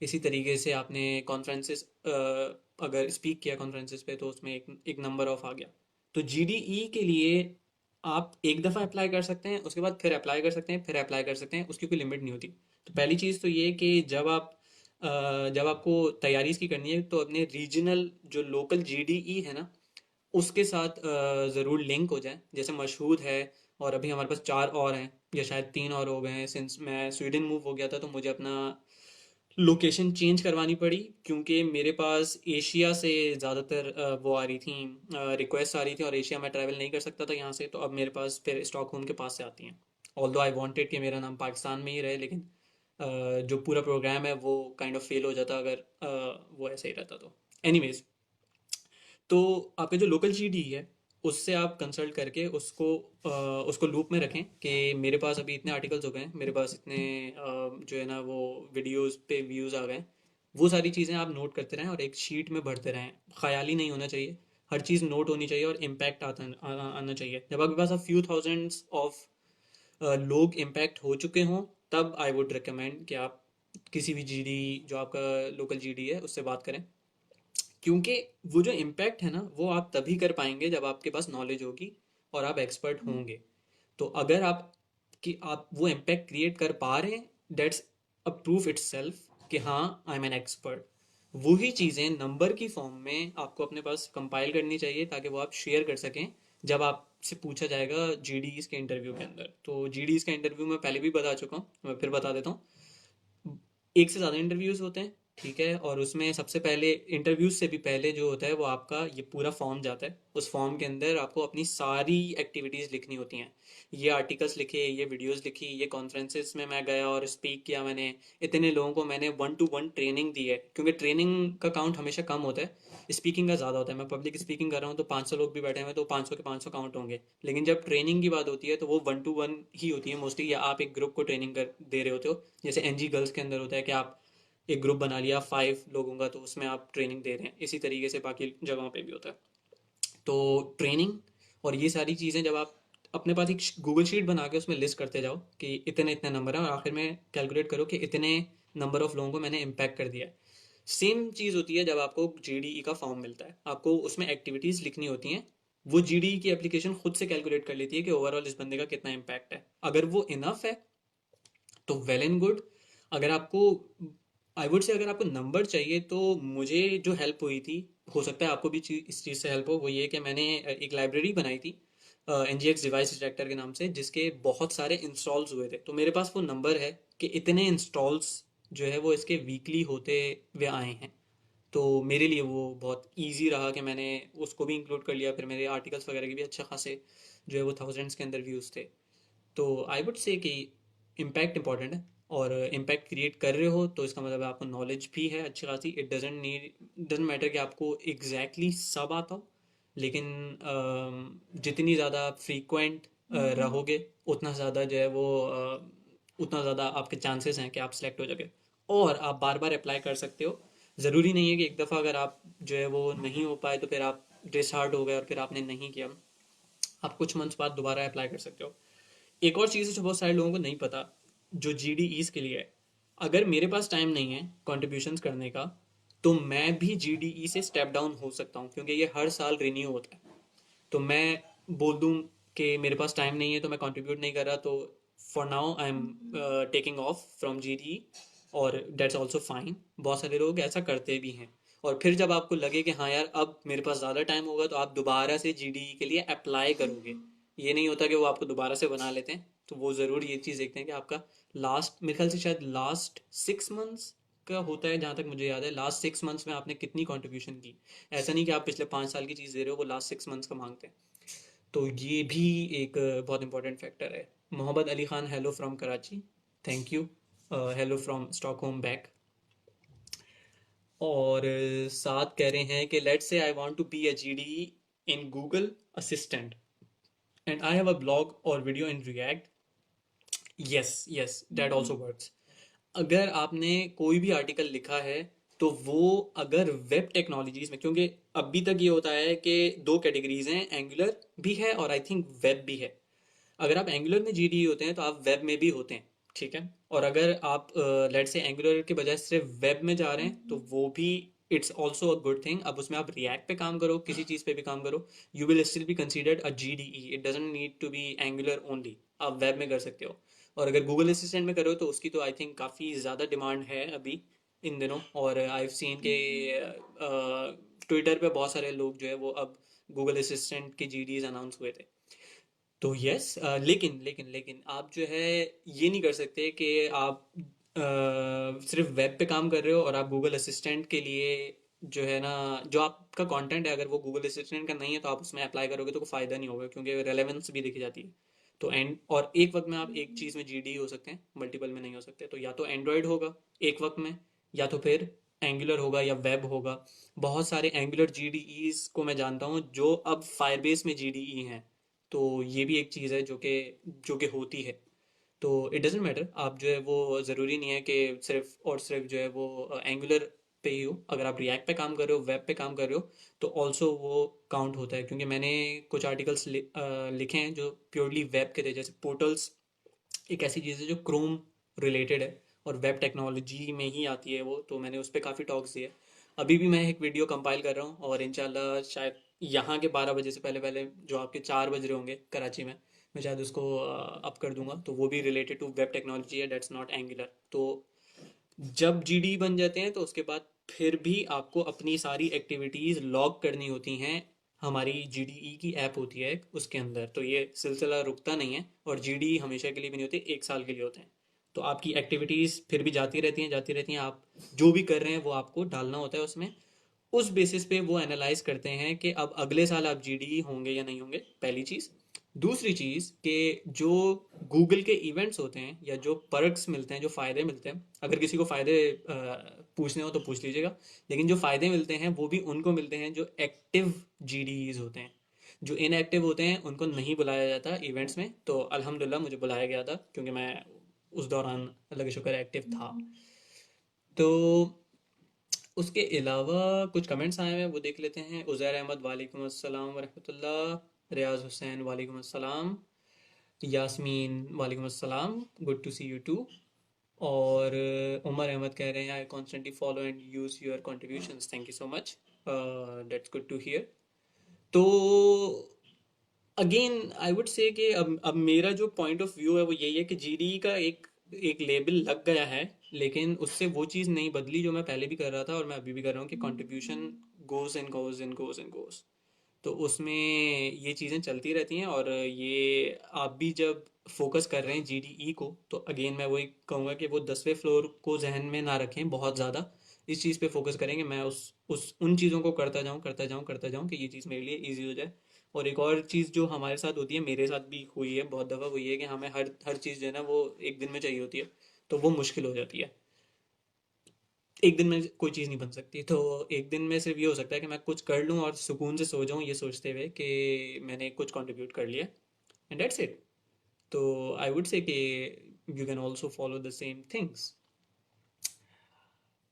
Speaker 1: इसी तरीके से आपने कॉन्फ्रेंसेस अगर स्पीक किया कॉन्फ्रेंसेस पे तो उसमें एक नंबर ऑफ आ गया। तो जीडीई के लिए आप एक दफ़ा अप्लाई कर सकते हैं, उसके बाद फिर अप्लाई कर सकते हैं, फिर अप्लाई कर सकते हैं, उसकी कोई लिमिट नहीं होती। तो पहली चीज़ तो ये कि जब आपको तैयारी इसकी करनी है तो अपने रीजनल जो लोकल जीडीई है ना उसके साथ ज़रूर लिंक हो जाए। जैसे मशहूद है, और अभी हमारे पास 4 और हैं या शायद 3 और हो गए हैं। सिंस मैं स्वीडन मूव हो गया था तो मुझे अपना लोकेशन चेंज करवानी पड़ी, क्योंकि मेरे पास एशिया से ज़्यादातर वो आ रही थी, रिक्वेस्ट आ रही थी, और एशिया में ट्रैवल नहीं कर सकता था यहाँ से, तो अब मेरे पास फिर स्टॉकहोम के पास से आती हैं। ऑल्दो आई वांटेड कि मेरा नाम पाकिस्तान में ही रहे, लेकिन जो पूरा प्रोग्राम है वो काइंड ऑफ फेल हो जाता अगर वो ऐसे ही रहता तो। एनीवेज, तो आपके जो लोकल जीडी है उससे आप कंसल्ट करके उसको लूप में रखें कि मेरे पास अभी इतने आर्टिकल्स हो गए हैं, मेरे पास इतने जो है ना वो वीडियोस पे व्यूज़ आ गए हैं। वो सारी चीज़ें आप नोट करते रहें और एक शीट में भरते रहें। ख्याली नहीं होना चाहिए, हर चीज़ नोट होनी चाहिए और इम्पैक्ट आना चाहिए। जब आपके पास अब फ्यू थाउजेंड्स ऑफ लोग इम्पैक्ट हो चुके हों, तब आई वुड रिकमेंड कि आप किसी भी जीडी, जो आपका लोकल जीडी है, उससे बात करें। क्योंकि वो जो इम्पैक्ट है ना वो आप तभी कर पाएंगे जब आपके पास नॉलेज होगी और आप एक्सपर्ट होंगे। तो अगर आप वो इम्पैक्ट क्रिएट कर पा रहे हैं, दैट्स अ प्रूफ इट्सेल्फ कि हाँ, आई एम एन एक्सपर्ट। वही चीज़ें नंबर की फॉर्म में आपको अपने पास कंपाइल करनी चाहिए ताकि वो आप शेयर कर सकें जब आपसे पूछा जाएगा जीडीज के इंटरव्यू के अंदर। तो जीडीज का इंटरव्यू मैं पहले भी बता चुका हूँ, मैं फिर बता देता हूँ। एक से ज़्यादा इंटरव्यूज़ होते हैं, ठीक है, और उसमें सबसे पहले इंटरव्यूज से भी पहले जो होता है वो आपका ये पूरा फॉर्म जाता है। उस फॉर्म के अंदर आपको अपनी सारी एक्टिविटीज़ लिखनी होती हैं। ये आर्टिकल्स लिखे, ये वीडियोस लिखी, ये कॉन्फ्रेंसेस में मैं गया और स्पीक किया मैंने, इतने लोगों को मैंने 1-to-1 ट्रेनिंग दी है, क्योंकि ट्रेनिंग का काउंट हमेशा कम होता है, स्पीकिंग का ज़्यादा होता है। मैं पब्लिक स्पीकिंग कर रहा हूँ तो 500 लोग भी बैठे हुए हैं तो 500 के 500 काउंट होंगे, लेकिन जब ट्रेनिंग की बात होती है तो वो 1-to-1 ही होती है मोस्टली, या आप एक ग्रुप को ट्रेनिंग कर दे रहे होते हो। जैसे एनजी गर्ल्स के अंदर होता है कि आप एक ग्रुप बना लिया 5 लोगों का तो उसमें आप ट्रेनिंग दे रहे हैं, इसी तरीके से बाकी जगहों पे भी होता है। तो ट्रेनिंग और ये सारी चीज़ें जब आप अपने पास एक गूगल शीट बना के उसमें लिस्ट करते जाओ कि इतने इतने नंबर हैं, और आखिर में कैलकुलेट करो कि इतने नंबर ऑफ लोगों को मैंने इम्पैक्ट कर दिया है। सेम चीज़ होती है जब आपको जीडीई का फॉर्म मिलता है, आपको उसमें एक्टिविटीज़ लिखनी होती हैं। वो जीडीई की एप्लीकेशन खुद से कैलकुलेट कर लेती है कि ओवरऑल इस बंदे का कितना इम्पैक्ट है। अगर वो इनफ है तो वेल एंड गुड। अगर आपको, आई वुड से, अगर आपको नंबर चाहिए तो मुझे जो हेल्प हुई थी, हो सकता है आपको भी इस चीज़ से हेल्प हो, वो ये कि मैंने एक लाइब्रेरी बनाई थी N G X device detector के नाम से, जिसके बहुत सारे इंस्टॉल्स हुए थे। तो मेरे पास वो नंबर है कि इतने इंस्टॉल्स जो है वो इसके वीकली होते हुए आए हैं। तो मेरे लिए वो बहुत इजी रहा कि मैंने उसको भी इंक्लूड कर लिया। फिर मेरे आर्टिकल्स वगैरह के भी अच्छे खासे जो है वो थाउजेंड्स के अंदर व्यूज़ थे। तो आई वुड से कि इम्पैक्ट इंपॉर्टेंट है, और इम्पैक्ट क्रिएट कर रहे हो तो इसका मतलब है आपको नॉलेज भी है अच्छी खासी। इट डजेंट मैटर कि आपको एग्जैक्टली सब आता हो, लेकिन जितनी ज़्यादा फ्रीक्वेंट रहोगे उतना ज़्यादा जो है वो उतना ज़्यादा आपके चांसेस हैं कि आप सिलेक्ट हो जाओगे। और आप बार बार अप्लाई कर सकते हो। ज़रूरी नहीं है कि एक दफ़ा अगर आप जो है वो नहीं हो पाए तो फिर आप डिसहार्ट हो गए और फिर आपने नहीं किया। आप कुछ मंथ्स बाद दोबारा अप्लाई कर सकते हो। एक और चीज़ है जो बहुत सारे लोगों को नहीं पता, जो जी डी ईज के लिए है। अगर मेरे पास टाइम नहीं है कॉन्ट्रीब्यूशंस करने का तो मैं भी जी डी ई से स्टेप डाउन हो सकता हूँ, क्योंकि ये हर साल रिन्यू होता है। तो मैं बोल दूँ कि मेरे पास टाइम नहीं है तो मैं कंट्रीब्यूट नहीं कर रहा, तो for now I am taking of from ji D ई, और दैट्स ऑल्सो फाइन। बहुत सारे लोग ऐसा करते भी हैं। और फिर जब आपको लगे कि हाँ यार अब मेरे पास ज़्यादा टाइम होगा तो आप दोबारा से जी डी ई के लिए अप्लाई करोगे। ये नहीं होता कि वो आपको दोबारा से बना लेते हैं। तो वो ज़रूर ये चीज़ देखते हैं कि आपका लास्ट, मेरे ख्याल से शायद लास्ट 6 मंथ्स का होता है जहाँ तक मुझे याद है, लास्ट 6 मंथ्स में आपने कितनी कंट्रीब्यूशन की। ऐसा नहीं कि आप पिछले 5 साल की चीज़ दे रहे हो, वो लास्ट 6 मंथ्स का मांगते हैं। तो ये भी एक बहुत इंपॉर्टेंट फैक्टर है। Mohammad Ali Khan, hello from Karachi. Thank you. Hello from Stockholm back. और साथ कह रहे हैं कि let's say I want to be a GD in Google Assistant and I have a blog और video in React. Yes yes, that also works. अगर आपने कोई भी आर्टिकल लिखा है तो वो अगर वेब टेक्नोलॉजीज में, क्योंकि अभी तक ये होता है कि दो कैटेगरीज हैं, एंगुलर भी है और आई थिंक वेब भी है। अगर आप एंगुलर में जीडी होते हैं तो आप वेब में भी होते हैं, ठीक है। और अगर आप लेट से एंगुलर के बजाय सिर्फ वेब में जा रहे हैं तो वो भी it's also a good thing. अब उसमें आप रिएक्ट पे काम करो, किसी चीज़ पे भी काम करो, you will still be considered a G D E. It doesn't need to be Angular only, आप वेब में कर सकते हो। और अगर गूगल असिस्टेंट में करो तो उसकी तो आई थिंक काफ़ी ज़्यादा डिमांड है अभी इन दिनों। और आई हैव सीन के ट्विटर पे बहुत सारे लोग जो है वो अब गूगल असिस्टेंट के जी डीज अनाउंस हुए थे। तो यस, लेकिन लेकिन लेकिन आप जो है ये नहीं कर सकते कि आप सिर्फ वेब पे काम कर रहे हो और आप गूगल असिस्टेंट के लिए जो है ना, जो आपका कंटेंट है अगर वो गूगल असिस्टेंट का नहीं है तो आप उसमें अप्लाई करोगे तो कोई फ़ायदा नहीं होगा, क्योंकि रेलेवेंस भी देखी जाती है। तो एंड और एक वक्त में आप एक चीज़ में जीडी हो सकते हैं, मल्टीपल में नहीं हो सकते। तो या तो एंड्रॉयड होगा एक वक्त में, या तो फिर एंगुलर होगा या वेब होगा। बहुत सारे एंगुलर जीडीईज को मैं जानता हूँ जो अब फायरबेस में जीडीई हैं। तो ये भी एक चीज़ है जो कि होती है। तो इट डजेंट मैटर, आप जो है वो ज़रूरी नहीं है कि सिर्फ और सिर्फ जो है वो एंगुलर पे ही हो। अगर आप रिएक्ट पे काम कर रहे हो, वेब पे काम कर रहे हो, तो ऑल्सो वो काउंट होता है। क्योंकि मैंने कुछ आर्टिकल्स लिखे हैं जो प्योरली वेब के थे, जैसे पोर्टल्स एक ऐसी चीज़ है जो क्रोम रिलेटेड है और वेब टेक्नोलॉजी में ही आती है वो। तो मैंने उस पर काफ़ी टॉक्स दिए। अभी भी मैं एक वीडियो कंपाइल कर रहा हूँ और इंशाल्लाह शायद यहाँ के 12 बजे से पहले पहले, जो आपके 4 बज रहे होंगे कराची में, मैं शायद उसको अप कर दूंगा। तो वो भी रिलेटेड टू वेब टेक्नोलॉजी है, डेट्स नॉट एंगुलर। तो जब जीडी बन जाते हैं तो उसके बाद फिर भी आपको अपनी सारी एक्टिविटीज़ लॉग करनी होती हैं। हमारी जीडीई की ऐप होती है एक, उसके अंदर तो ये सिलसिला रुकता नहीं है। और जीडी हमेशा के लिए भी नहीं होते, 1 साल के लिए होते हैं। तो आपकी एक्टिविटीज़ फिर भी जाती रहती हैं, जाती रहती हैं। आप जो भी कर रहे हैं वो आपको डालना होता है उसमें। उस बेसिस पे वो एनालाइज करते हैं कि अब अगले साल आप जीडी होंगे या नहीं होंगे, पहली चीज़। दूसरी चीज़ कि जो गूगल के इवेंट्स होते हैं या जो पर्क्स मिलते हैं, जो फ़ायदे मिलते हैं, अगर किसी को फ़ायदे पूछने हो तो पूछ लीजिएगा। लेकिन जो फ़ायदे मिलते हैं वो भी उनको मिलते हैं जो एक्टिव जीडीज होते हैं। जो इनएक्टिव होते हैं उनको नहीं बुलाया जाता इवेंट्स में। तो अल्हम्दुलिल्लाह मुझे बुलाया गया था, क्योंकि मैं उस दौरान अल्लाह का शुक्र एक्टिव था। तो उसके अलावा कुछ कमेंट्स आए हैं वो देख लेते हैं। उज़ैर अहमद वालेकुम अस्सलाम वरहमतुल्लाह। रियाज हुसैन वालेकुम अस्सलाम। यास्मीन वालेकुम अस्सलाम, good to see you too. और उमर अहमद कह रहे हैं I constantly follow and use your contributions, thank you so much, that's good to hear. So again I would say कि अब मेरा जो पॉइंट ऑफ व्यू है वो यही है कि जीडी का एक एक लेबल लग गया है, लेकिन उससे वो चीज़ नहीं बदली जो मैं पहले भी कर रहा था और मैं अभी भी कर रहा हूँ, कि contribution goes and goes and goes and goes. तो उसमें ये चीज़ें चलती रहती हैं। और ये आप भी जब फोकस कर रहे हैं जीडीई को, तो अगेन मैं वही कहूँगा कि वो 10वें फ्लोर को जहन में ना रखें बहुत ज़्यादा। इस चीज़ पे फोकस करें कि मैं उस उन चीज़ों को करता जाऊँ करता जाऊँ करता जाऊँ कि ये चीज़ मेरे लिए ईजी हो जाए। और एक और चीज़ जो हमारे साथ होती है, मेरे साथ भी हुई है बहुत दफ़ा, वो ये है कि हमें हर हर चीज़ जो है ना वो एक दिन में चाहिए होती है। तो वो मुश्किल हो जाती है। एक दिन में कोई चीज़ नहीं बन सकती। तो एक दिन में सिर्फ ये हो सकता है कि मैं कुछ कर लूँ और सुकून से सो जाऊँ, ये सोचते हुए कि मैंने कुछ कंट्रीब्यूट कर लिया, एंड दैट्स इट। तो आई वुड से कि you can also follow the same things.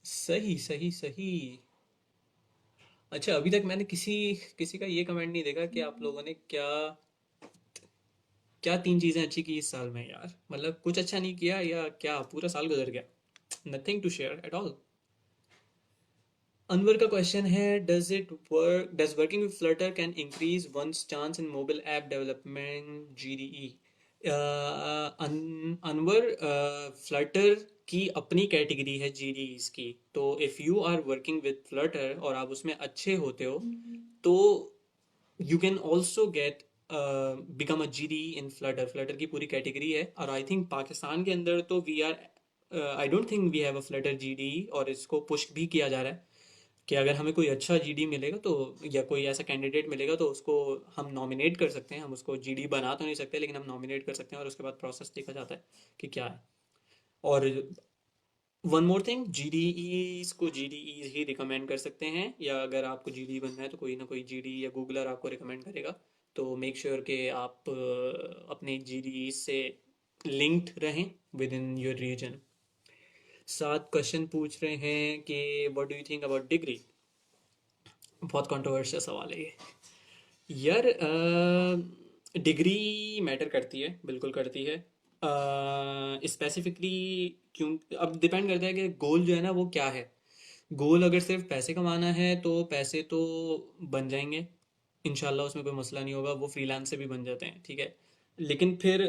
Speaker 1: सही सही सही। अच्छा, अभी तक मैंने किसी किसी का ये कमेंट नहीं देखा कि आप लोगों ने क्या क्या 3 चीज़ें अच्छी की इस साल में यार। मतलब कुछ अच्छा नहीं किया या क्या पूरा साल गुजर गया? Nothing to share at all. Anwar का क्वेश्चन है, does working with Flutter can increase one's chance in mobile app development GDE? Anwar, Flutter की अपनी कैटेगरी है जीडीईज की। तो if you are working with Flutter और आप उसमें अच्छे होते हो, तो you can also get become a GD in Flutter. Flutter की पूरी कैटेगरी है। और आई थिंक पाकिस्तान के अंदर तो we are, I don't think we have a Flutter G D, और इसको पुश भी किया जा रहा है कि अगर हमें कोई अच्छा जीडी मिलेगा तो, या कोई ऐसा कैंडिडेट मिलेगा तो उसको हम नॉमिनेट कर सकते हैं। हम उसको जीडी बना तो नहीं सकते, लेकिन हम नॉमिनेट कर सकते हैं और उसके बाद प्रोसेस देखा जाता है कि क्या है। और वन मोर थिंग, जीडीईज को जीडीई ही रिकमेंड कर सकते हैं, या अगर आपको जीडी बनना है तो कोई ना कोई जीडी या गूगलर आपको रिकमेंड करेगा। तो मेक श्योर कि आप अपने जीडीई से लिंक्ड रहें विद इन योर रीजन। सात क्वेश्चन पूछ रहे हैं कि what do you think about degree. बहुत कंट्रोवर्शियल सवाल है ये। यार डिग्री मैटर करती है, बिल्कुल करती है। स्पेसिफिकली क्यों, अब डिपेंड करता है कि गोल जो है ना वो क्या है। गोल अगर सिर्फ पैसे कमाना है तो पैसे तो बन जाएंगे, इंशाल्लाह उसमें कोई मसला नहीं होगा, वो फ्रीलांस से भी बन जाते हैं, ठीक है। लेकिन फिर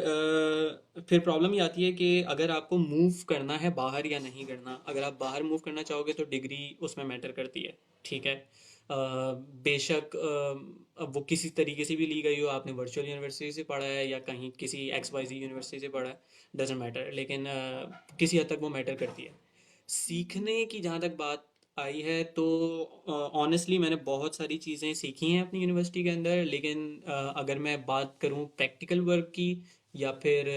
Speaker 1: प्रॉब्लम ये आती है कि अगर आपको मूव करना है बाहर या नहीं करना। अगर आप बाहर मूव करना चाहोगे तो डिग्री उसमें मैटर करती है, ठीक है। बेशक अब वो किसी तरीके से भी ली गई हो, आपने वर्चुअल यूनिवर्सिटी से पढ़ा है या कहीं किसी एक्स वाई जी यूनिवर्सिटी से पढ़ा है, डजेंट मैटर, लेकिन किसी हद तक वो मैटर करती है। सीखने की जहाँ तक बात आई है तो ऑनेस्टली मैंने बहुत सारी चीज़ें सीखी हैं अपनी यूनिवर्सिटी के अंदर, लेकिन अगर मैं बात करूँ प्रैक्टिकल वर्क की या फिर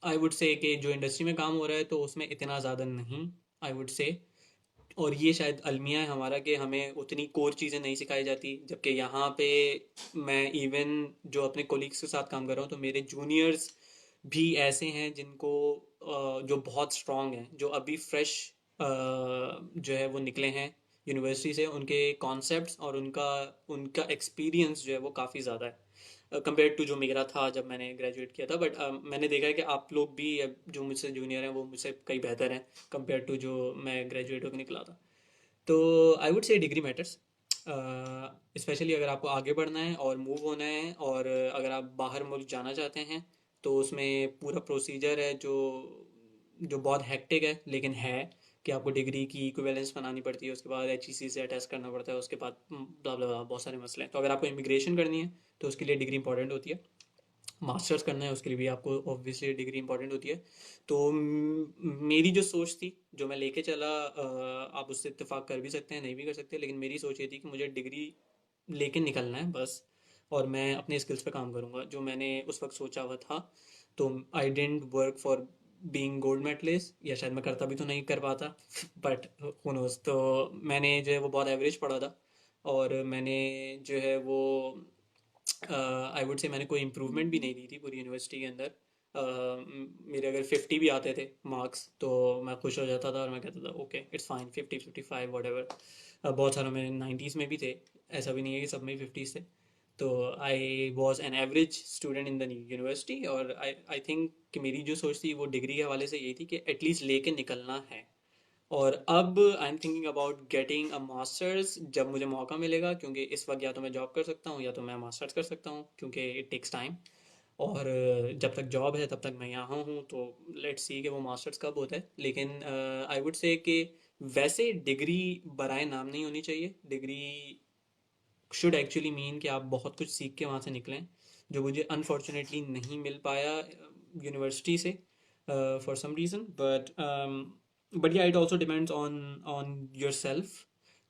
Speaker 1: आई वुड से कि जो इंडस्ट्री में काम हो रहा है तो उसमें इतना ज़्यादा नहीं, आई वुड से। और ये शायद अलमिया है हमारा कि हमें उतनी कोर चीज़ें नहीं सिखाई जाती, जबकि यहाँ पे मैं इवन जो अपने कोलीग्स के साथ काम कर रहा हूँ तो मेरे जूनियर्स भी ऐसे हैं जिनको जो बहुत स्ट्रांग हैं, जो अभी फ्रेश जो है वो निकले हैं यूनिवर्सिटी से, उनके कॉन्सेप्ट्स और उनका उनका एक्सपीरियंस जो है वो काफ़ी ज़्यादा है कंपेयर टू जो मेरा था जब मैंने ग्रेजुएट किया था। बट मैंने देखा है कि आप लोग भी जो मुझसे जूनियर हैं वो मुझसे कई बेहतर हैं कंपेयर टू जो मैं ग्रेजुएट होकर निकला था। तो आई वुड से डिग्री मैटर्स, स्पेशली अगर आपको आगे बढ़ना है और मूव होना है, और अगर आप बाहर मुल्क जाना चाहते हैं तो उसमें पूरा प्रोसीजर है जो जो बहुत हेक्टिक है, लेकिन है कि आपको डिग्री की इक्विवेलेंस बनानी पड़ती है, उसके बाद एचईसी से अटेस्ट करना पड़ता है, उसके बाद ब्ला ब्ला ब्ला, बहुत सारे मसले हैं। तो अगर आपको इमिग्रेशन करनी है तो उसके लिए डिग्री इंपॉर्टेंट होती है। मास्टर्स करना है उसके लिए भी आपको ऑब्वियसली डिग्री इंपॉर्टेंट होती है। तो मेरी जो सोच थी, जो मैं लेके चला, आप उससे इत्तेफाक कर भी सकते हैं नहीं भी कर सकते, लेकिन मेरी सोच ये थी कि मुझे डिग्री लेके निकलना है बस, और मैं अपने स्किल्स पे काम करूँगा जो मैंने उस वक्त सोचा हुआ था। तो I didn't work for being gold medallist, या शायद मैं करता भी तो नहीं कर पाता बट हु नोज। तो मैंने जो है वो बहुत एवरेज पढ़ा था, और मैंने जो है वो आई वुड से मैंने कोई इम्प्रूवमेंट भी नहीं दी थी पूरी यूनिवर्सिटी के अंदर। मेरे अगर 50 भी आते थे मार्क्स तो मैं खुश हो जाता था और मैं कहता था okay it's fine, 50 55 what ever. बहुत सारों में 90s में भी थे, ऐसा भी नहीं है कि सब में ही 50s थे। तो I was an average student in the university, और आई आई थिंक कि मेरी जो सोच थी वो डिग्री के हवाले से यही थी कि एटलीस्ट लेके निकलना है। और अब I am thinking about getting a masters जब मुझे मौका मिलेगा, क्योंकि इस वक्त या तो मैं जॉब कर सकता हूँ या तो मैं मास्टर्स कर सकता हूँ, क्योंकि इट टेक्स टाइम। और जब तक जॉब है तब तक मैं यहाँ हूँ, तो लेट्स सी कि वो मास्टर्स कब होता है। लेकिन आई वुड से कि वैसे डिग्री बराए नाम नहीं होनी चाहिए। डिग्री शुड एक्चुअली मीन कि आप बहुत कुछ सीख के वहाँ से निकलें, जो मुझे अनफॉर्चुनेटली नहीं मिल पाया यूनिवर्सिटी से फॉर सम रीज़न। बट या it also depends on on your self.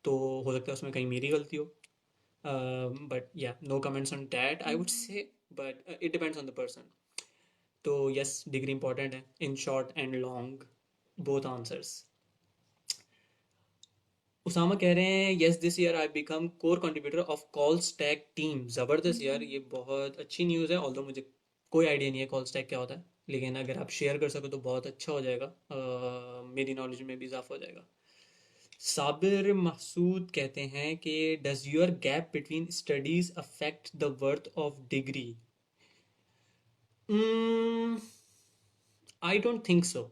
Speaker 1: तो हो सकता है उसमें कहीं मेरी गलती हो, बट या no comments on that I would say, but it depends on the person. तो यस डिग्री इंपॉर्टेंट है in short and long, both answers. Usama कह रहे हैं yes this year I become core contributor of call stack team. ज़बरदस्त यार, ये बहुत अच्छी न्यूज़ है, ऑल्दो मुझे कोई आइडिया नहीं है कॉल स्टैक क्या होता है, लेकिन अगर आप शेयर कर सको तो बहुत अच्छा हो जाएगा, मेरी नॉलेज में भी इजाफा हो जाएगा। साबिर महसूद कहते हैं कि does your gap between studies affect the worth of degree. I don't think so,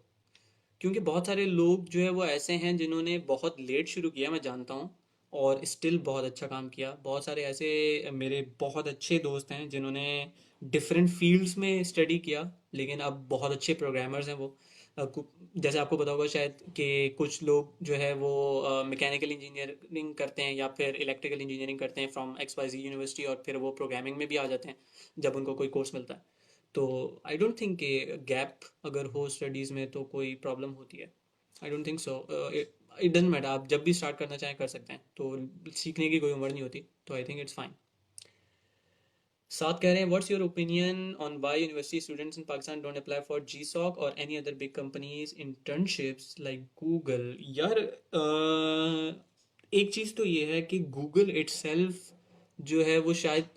Speaker 1: क्योंकि बहुत सारे लोग जो है वो ऐसे हैं जिन्होंने बहुत लेट शुरू किया, मैं जानता हूँ, और स्टिल बहुत अच्छा काम किया। बहुत सारे ऐसे मेरे बहुत अच्छे दोस्त हैं जिन्होंने डिफरेंट फील्ड्स में स्टडी किया, लेकिन अब बहुत अच्छे प्रोग्रामर्स हैं वो। जैसे आपको पता होगा शायद कि कुछ लोग जो है वो मैकेनिकल इंजीनियरिंग करते हैं या फिर इलेक्ट्रिकल इंजीनियरिंग करते हैं from X Y G university, और फिर वो प्रोग्रामिंग में भी आ जाते हैं जब उनको कोई कोर्स मिलता है। तो आई डोंट थिंक कि गैप अगर हो स्टडीज़ में तो कोई प्रॉब्लम होती है। आई don't think so, it doesn't matter, आप जब भी स्टार्ट करना चाहें कर सकते हैं, तो सीखने की कोई उम्र नहीं होती, तो आई थिंक इट्स फाइन। साथ कह रहे हैं what's your opinion on why university students in Pakistan don't apply for GSoC और any other big companies internships like Google. यार एक चीज़ तो ये है कि गूगल इटसेल्फ जो है वो शायद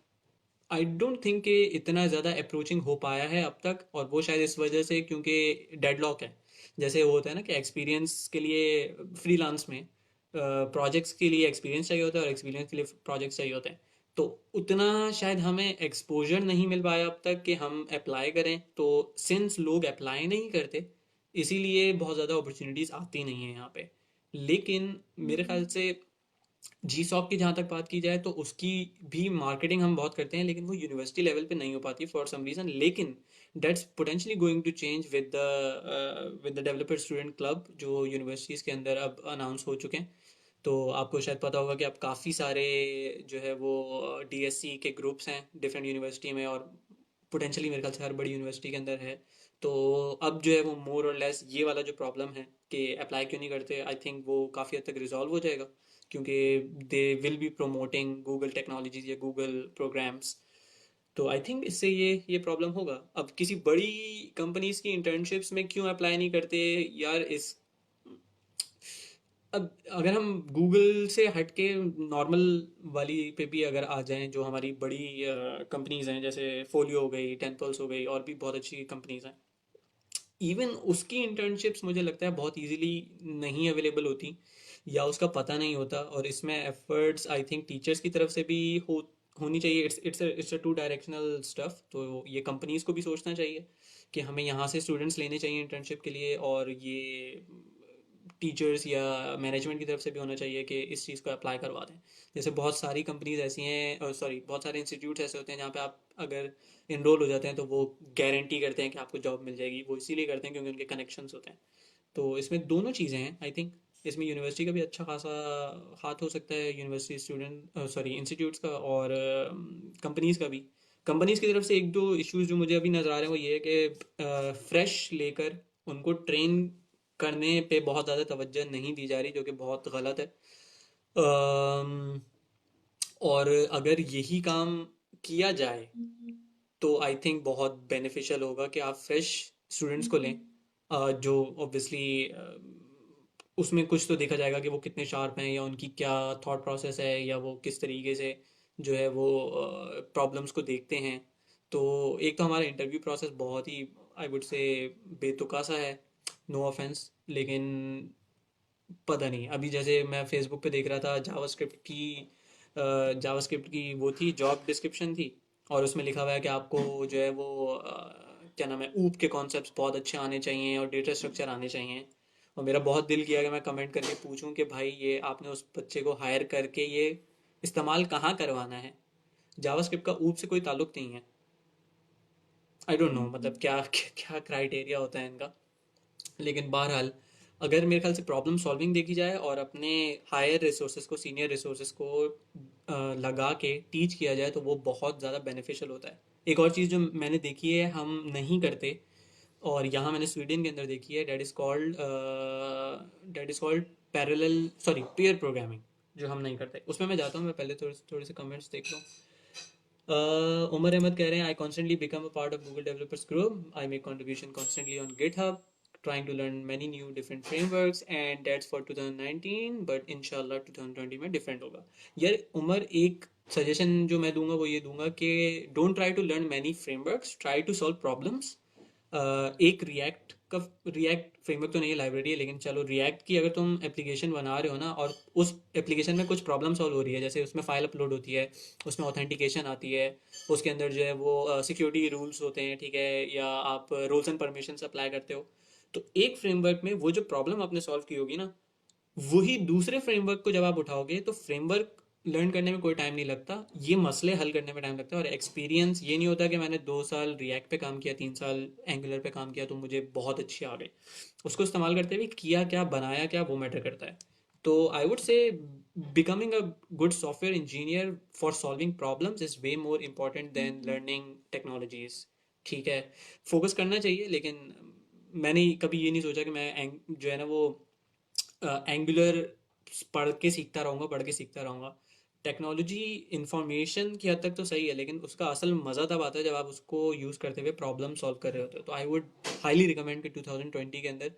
Speaker 1: आई डोंट थिंक कि इतना ज़्यादा अप्रोचिंग हो पाया है अब तक, और वो शायद इस वजह से क्योंकि डेडलॉक है। जैसे वो होता है ना कि एक्सपीरियंस के लिए फ्रीलांस में प्रोजेक्ट्स के लिए एक्सपीरियंस चाहिए होता है और एक्सपीरियंस के लिए प्रोजेक्ट्स चाहिए होते हैं। तो उतना शायद हमें एक्सपोजर नहीं मिल पाया अब तक कि हम अप्लाई करें, तो सिंस लोग अप्लाई नहीं करते इसीलिए बहुत ज़्यादा अपॉर्चुनिटीज़ आती नहीं है यहाँ पे। लेकिन मेरे ख्याल से जी सॉक की जहाँ तक बात की जाए तो उसकी भी मार्केटिंग हम बहुत करते हैं, लेकिन वो यूनिवर्सिटी लेवल पे नहीं हो पाती फॉर सम रीज़न। लेकिन that's potentially going to change with the developer student club जो यूनिवर्सिटीज़ के अंदर अब अनाउंस हो चुके हैं। तो आपको शायद पता होगा कि अब काफ़ी सारे जो है वो डीएससी के ग्रुप्स हैं डिफरेंट यूनिवर्सिटी में, और पोटेंशियली मेरे ख्याल से हर बड़ी यूनिवर्सिटी के अंदर है। तो अब जो है वो मोर और लेस ये वाला जो प्रॉब्लम है कि अप्लाई क्यों नहीं करते, आई थिंक वो काफ़ी हद तक रिजॉल्व हो जाएगा, क्योंकि they will be promoting Google technologies या गूगल प्रोग्राम्स। तो आई थिंक इससे ये प्रॉब्लम होगा। अब किसी बड़ी कंपनीज की इंटर्नशिप्स में क्यों अप्लाई नहीं करते यार, इस अब अगर हम गूगल से हट के नॉर्मल वाली पे भी अगर आ जाएं, जो हमारी बड़ी कंपनीज हैं जैसे फोलियो हो गई, टेंपल्स हो गई, और भी बहुत अच्छी कंपनीज हैं, इवन उसकी इंटर्नशिप्स मुझे लगता है बहुत इजीली नहीं अवेलेबल होती या उसका पता नहीं होता। और इसमें एफर्ट्स आई थिंक टीचर्स की तरफ से भी होनी चाहिए। It's a two directional stuff. तो ये कंपनीज को भी सोचना चाहिए कि हमें यहाँ से स्टूडेंट्स लेने चाहिए इंटर्नशिप के लिए, और ये टीचर्स या मैनेजमेंट की तरफ से भी होना चाहिए कि इस चीज़ को अप्लाई करवा दें। जैसे बहुत सारी कंपनीज ऐसी हैं, सॉरी बहुत सारे इंस्टीट्यूट्स ऐसे होते हैं जहाँ पे आप अगर इनरोल हो जाते हैं तो वो गारंटी करते हैं कि आपको जॉब मिल जाएगी। वो इसीलिए करते हैं क्योंकि उनके कनेक्शंस होते हैं। तो इसमें दोनों चीज़ें हैं आई थिंक। इसमें यूनिवर्सिटी का भी अच्छा खासा हाथ हो सकता है, यूनिवर्सिटी स्टूडेंट सॉरी इंस्टीट्यूट्स का, और कंपनीज़ का भी। कंपनीज़ की तरफ से एक दो इश्यूज जो मुझे अभी नज़र आ रहे हैं वो ये है कि फ्रेश लेकर उनको ट्रेन करने पे बहुत ज़्यादा तवज्जो नहीं दी जा रही, जो कि बहुत गलत है। अम, और अगर यही काम किया जाए तो आई थिंक बहुत बेनिफिशियल होगा कि आप फ्रेश स्टूडेंट्स को लें, जो ऑब्वियसली उसमें कुछ तो देखा जाएगा कि वो कितने शार्प हैं या उनकी क्या थॉट प्रोसेस है या वो किस तरीके से जो है वो प्रॉब्लम्स को देखते हैं। तो एक तो हमारा इंटरव्यू प्रोसेस बहुत ही आई वुड से बेतुका सा है, नो ऑफेंस, लेकिन पता नहीं। अभी जैसे मैं फेसबुक पे देख रहा था जावास्क्रिप्ट की वो थी, जॉब डिस्क्रिप्शन थी, और उसमें लिखा हुआ है कि आपको जो है वो क्या नाम है, ऊप के कॉन्सेप्ट्स बहुत अच्छे आने चाहिए और डेटा स्ट्रक्चर आने चाहिए। और मेरा बहुत दिल किया कि मैं कमेंट करके पूछूं कि भाई ये आपने उस बच्चे को हायर करके ये इस्तेमाल कहाँ करवाना है। जावास्क्रिप्ट का ऊप से कोई ताल्लुक नहीं है। आई डोंट नो मतलब क्या क्या क्राइटेरिया होता है इनका। लेकिन बहरहाल अगर मेरे ख्याल से प्रॉब्लम सॉल्विंग देखी जाए और अपने हायर रिसोर्सेज को, सीनियर रिसोर्सेज को लगा के टीच किया जाए तो वो बहुत ज़्यादा बेनिफिशियल होता है। एक और चीज़ जो मैंने देखी है हम नहीं करते, और यहाँ मैंने स्वीडन के अंदर देखी है, that is called parallel sorry pair programming, जो हम नहीं करते। उसमें मैं जाता हूँ, मैं पहले थोड़े थोड़े से कमेंट्स देख लूँ। उमर अहमद कह रहे हैं I constantly become a part of Google developers group, I make contribution constantly on GitHub trying to learn many new different frameworks and that's for 2019 but इंशाल्लाह 2020 में डिफरेंट होगा। यार उमर, एक सजेशन जो मैं दूंगा वो ये दूंगा कि don't try to learn many frameworks, try to solve problems. एक रिएक्ट फ्रेमवर्क तो नहीं है, लाइब्रेरी है, लेकिन चलो रिएक्ट की अगर तुम एप्लीकेशन बना रहे हो ना, और उस एप्लीकेशन में कुछ प्रॉब्लम सॉल्व हो रही है, जैसे उसमें फाइल अपलोड होती है, उसमें ऑथेंटिकेशन आती है, उसके अंदर जो है वो सिक्योरिटी रूल्स होते हैं, ठीक है, या आप रूल्स एंड परमिशन अप्लाई करते हो, तो एक फ्रेमवर्क में वो जो प्रॉब्लम आपने सॉल्व की होगी ना, वही दूसरे फ्रेमवर्क को जब आप उठाओगे तो फ्रेमवर्क लर्न करने में कोई टाइम नहीं लगता, ये मसले हल करने में टाइम लगता है। और एक्सपीरियंस ये नहीं होता कि मैंने 2 साल रिएक्ट पे काम किया, 3 साल एंगुलर पे काम किया तो मुझे बहुत अच्छे आ गए। उसको इस्तेमाल करते हुए किया क्या, बनाया क्या, वो मैटर करता है। तो आई वुड से becoming a good software engineer for solving problems is way more important then learning technologies. ठीक है, फोकस करना चाहिए, लेकिन मैंने कभी ये नहीं सोचा कि मैं जो है ना वो एंगुलर पढ़ के सीखता रहूँगा, पढ़ के सीखता रहूँगा। टेक्नोलॉजी इंफॉर्मेशन की हद तक तो सही है, लेकिन उसका असल मज़ा तब आता है जब आप उसको यूज़ करते हुए प्रॉब्लम सॉल्व कर रहे होते हो। तो आई वुड हाईली रिकमेंड कि 2020 के अंदर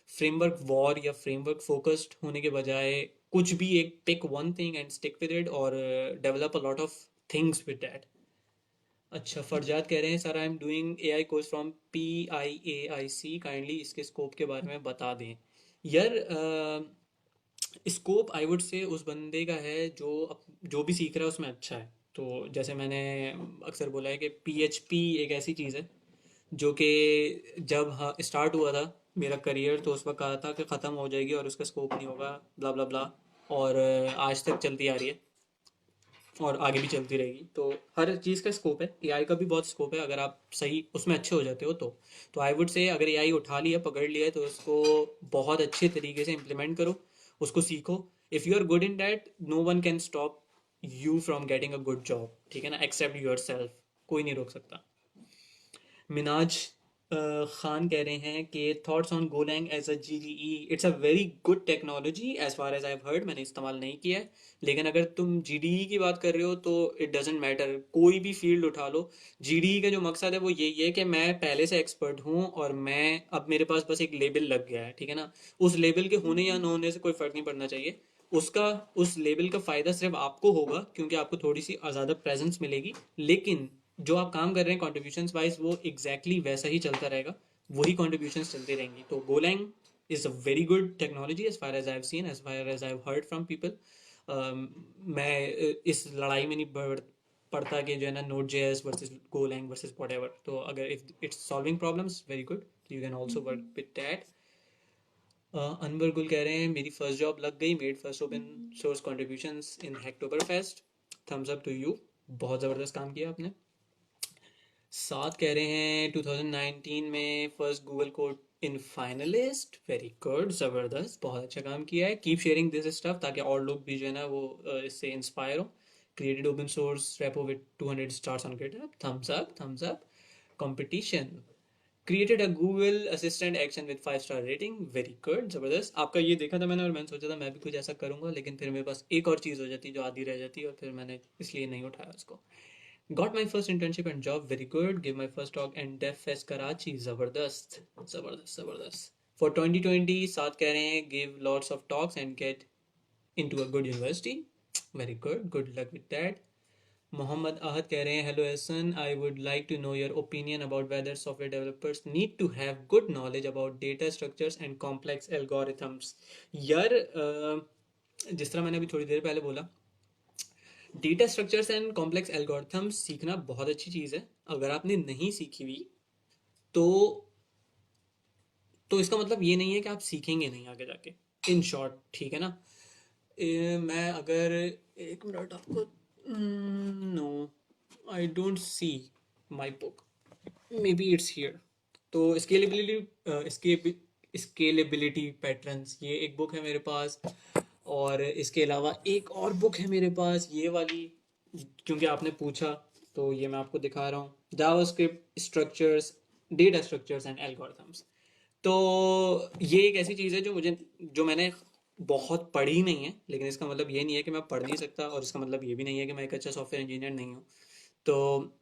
Speaker 1: फ्रेमवर्क वॉर या फ्रेमवर्क फोकस्ड होने के बजाय कुछ भी एक pick one thing and stick with it, और develop a lot of things with that. अच्छा, फरजाद कह रहे हैं sir I am doing AI course from PIAIC, kindly इसके स्कोप के बारे में बता दें। यार, स्कोप आई वुड से उस बंदे का है जो भी सीख रहा है उसमें अच्छा है। तो जैसे मैंने अक्सर बोला है कि PHP एक ऐसी चीज़ है जो कि जब स्टार्ट हुआ था मेरा करियर, तो उस वक्त कहा था कि ख़त्म हो जाएगी और उसका स्कोप नहीं होगा, ब्ला ब्ला ब्ला। और आज तक चलती आ रही है और आगे भी चलती रहेगी। तो हर चीज़ का स्कोप है, एआई का भी बहुत स्कोप है अगर आप सही उसमें अच्छे हो जाते हो तो आई वुड से अगर एआई उठा लिया, पकड़ लिया है, तो उसको बहुत अच्छे तरीके से इम्प्लीमेंट करो, उसको सीखो। If you are good in that, no one can stop you from getting a good job, ठीक है ना, एक्सेप्ट योर सेल्फ। कोई नहीं रोक सकता। मिनाज खान कह रहे हैं कि thoughts on Golang as a GDE। It's a very good technology as far as I heard, मैंने इस्तेमाल नहीं किया है। लेकिन अगर तुम GDE की बात कर रहे हो तो इट डजेंट मैटर, कोई भी फील्ड उठा लो। GDE का जो मकसद है वो यही है कि मैं पहले से एक्सपर्ट हूँ और मैं अब मेरे पास बस एक लेबल लग गया है, ठीक है ना। उस लेबल के होने या न होने से कोई फ़र्क नहीं पड़ना चाहिए। उसका उस लेबल का फ़ायदा सिर्फ आपको होगा क्योंकि आपको थोड़ी सी ज़्यादा प्रेजेंस मिलेगी। लेकिन जो आप काम कर रहे हैं कॉन्ट्रीब्यूशंस वाइज, वो एग्जैक्टली वैसा ही चलता रहेगा, वही कॉन्ट्रीब्यूशंस चलती रहेंगी। तो Golang is a very good technology as far as I have seen, as far as I have heard from people. मैं इस लड़ाई में नहीं पड़ता कि जो है ना Node JS versus Golang versus whatever. तो अगर if it's solving problems very good, you can also work with that. Anwar Gul कह रहे हैं मेरी फर्स्ट जॉब लग गई, made first open source contributions in Hacktoberfest, thumbs up to you, बहुत ज़बरदस्त काम किया आपने। साथ कह रहे हैं 2019 में फर्स्ट गूगल कोड इन फाइनलिस्ट, वेरी गुड, ज़बरदस्त, बहुत अच्छा काम किया है। कीप शेयरिंग दिस स्टफ ताकि और लोग भी जो है ना वो इससे इंस्पायर हो। Created open source repo with 200 stars on GitHub, thumbs up thumbs up. Competition, created a Google Assistant action with 5 star rating, very good, ज़बरदस्त। आपका ये देखा था मैंने और मैंने सोचा था मैं भी कुछ ऐसा करूंगा, लेकिन फिर मेरे पास एक और चीज़ हो जाती जो आधी रह जाती, और फिर मैंने इसलिए नहीं उठाया उसको। Got my first internship and job, very good. Gave my first talk and Deaf Fest Karachi, ज़बरदस्त ज़बरदस्त ज़बरदस्त। For 2020 साथ कह रहे हैं give lots of talks and get into a good university, very good, good luck with that. Mohammad Ahad कह रहे हैं hello Ehsan, I would like to know your opinion about whether software developers need to have good knowledge about data structures and complex algorithms. यार, जिस तरह मैंने अभी थोड़ी देर पहले बोला, data structures and complex algorithms सीखना बहुत अच्छी चीज़ है। अगर आपने नहीं सीखी हुई तो इसका मतलब ये नहीं है कि आप सीखेंगे नहीं आगे जाके, इन शॉर्ट, ठीक है ना। मैं अगर एक मिनट आपको, no, I don't see my book, maybe it's here. तो स्केलेबिलिटी पैटर्न्स, ये एक बुक है मेरे पास। और इसके अलावा एक और बुक है मेरे पास, ये वाली, क्योंकि आपने पूछा तो ये मैं आपको दिखा रहा हूँ, JavaScript structures, data structures and algorithms. तो ये एक ऐसी चीज़ है जो मैंने बहुत पढ़ी नहीं है, लेकिन इसका मतलब ये नहीं है कि मैं पढ़ नहीं सकता, और इसका मतलब ये भी नहीं है कि मैं एक अच्छा सॉफ्टवेयर इंजीनियर नहीं हूँ। तो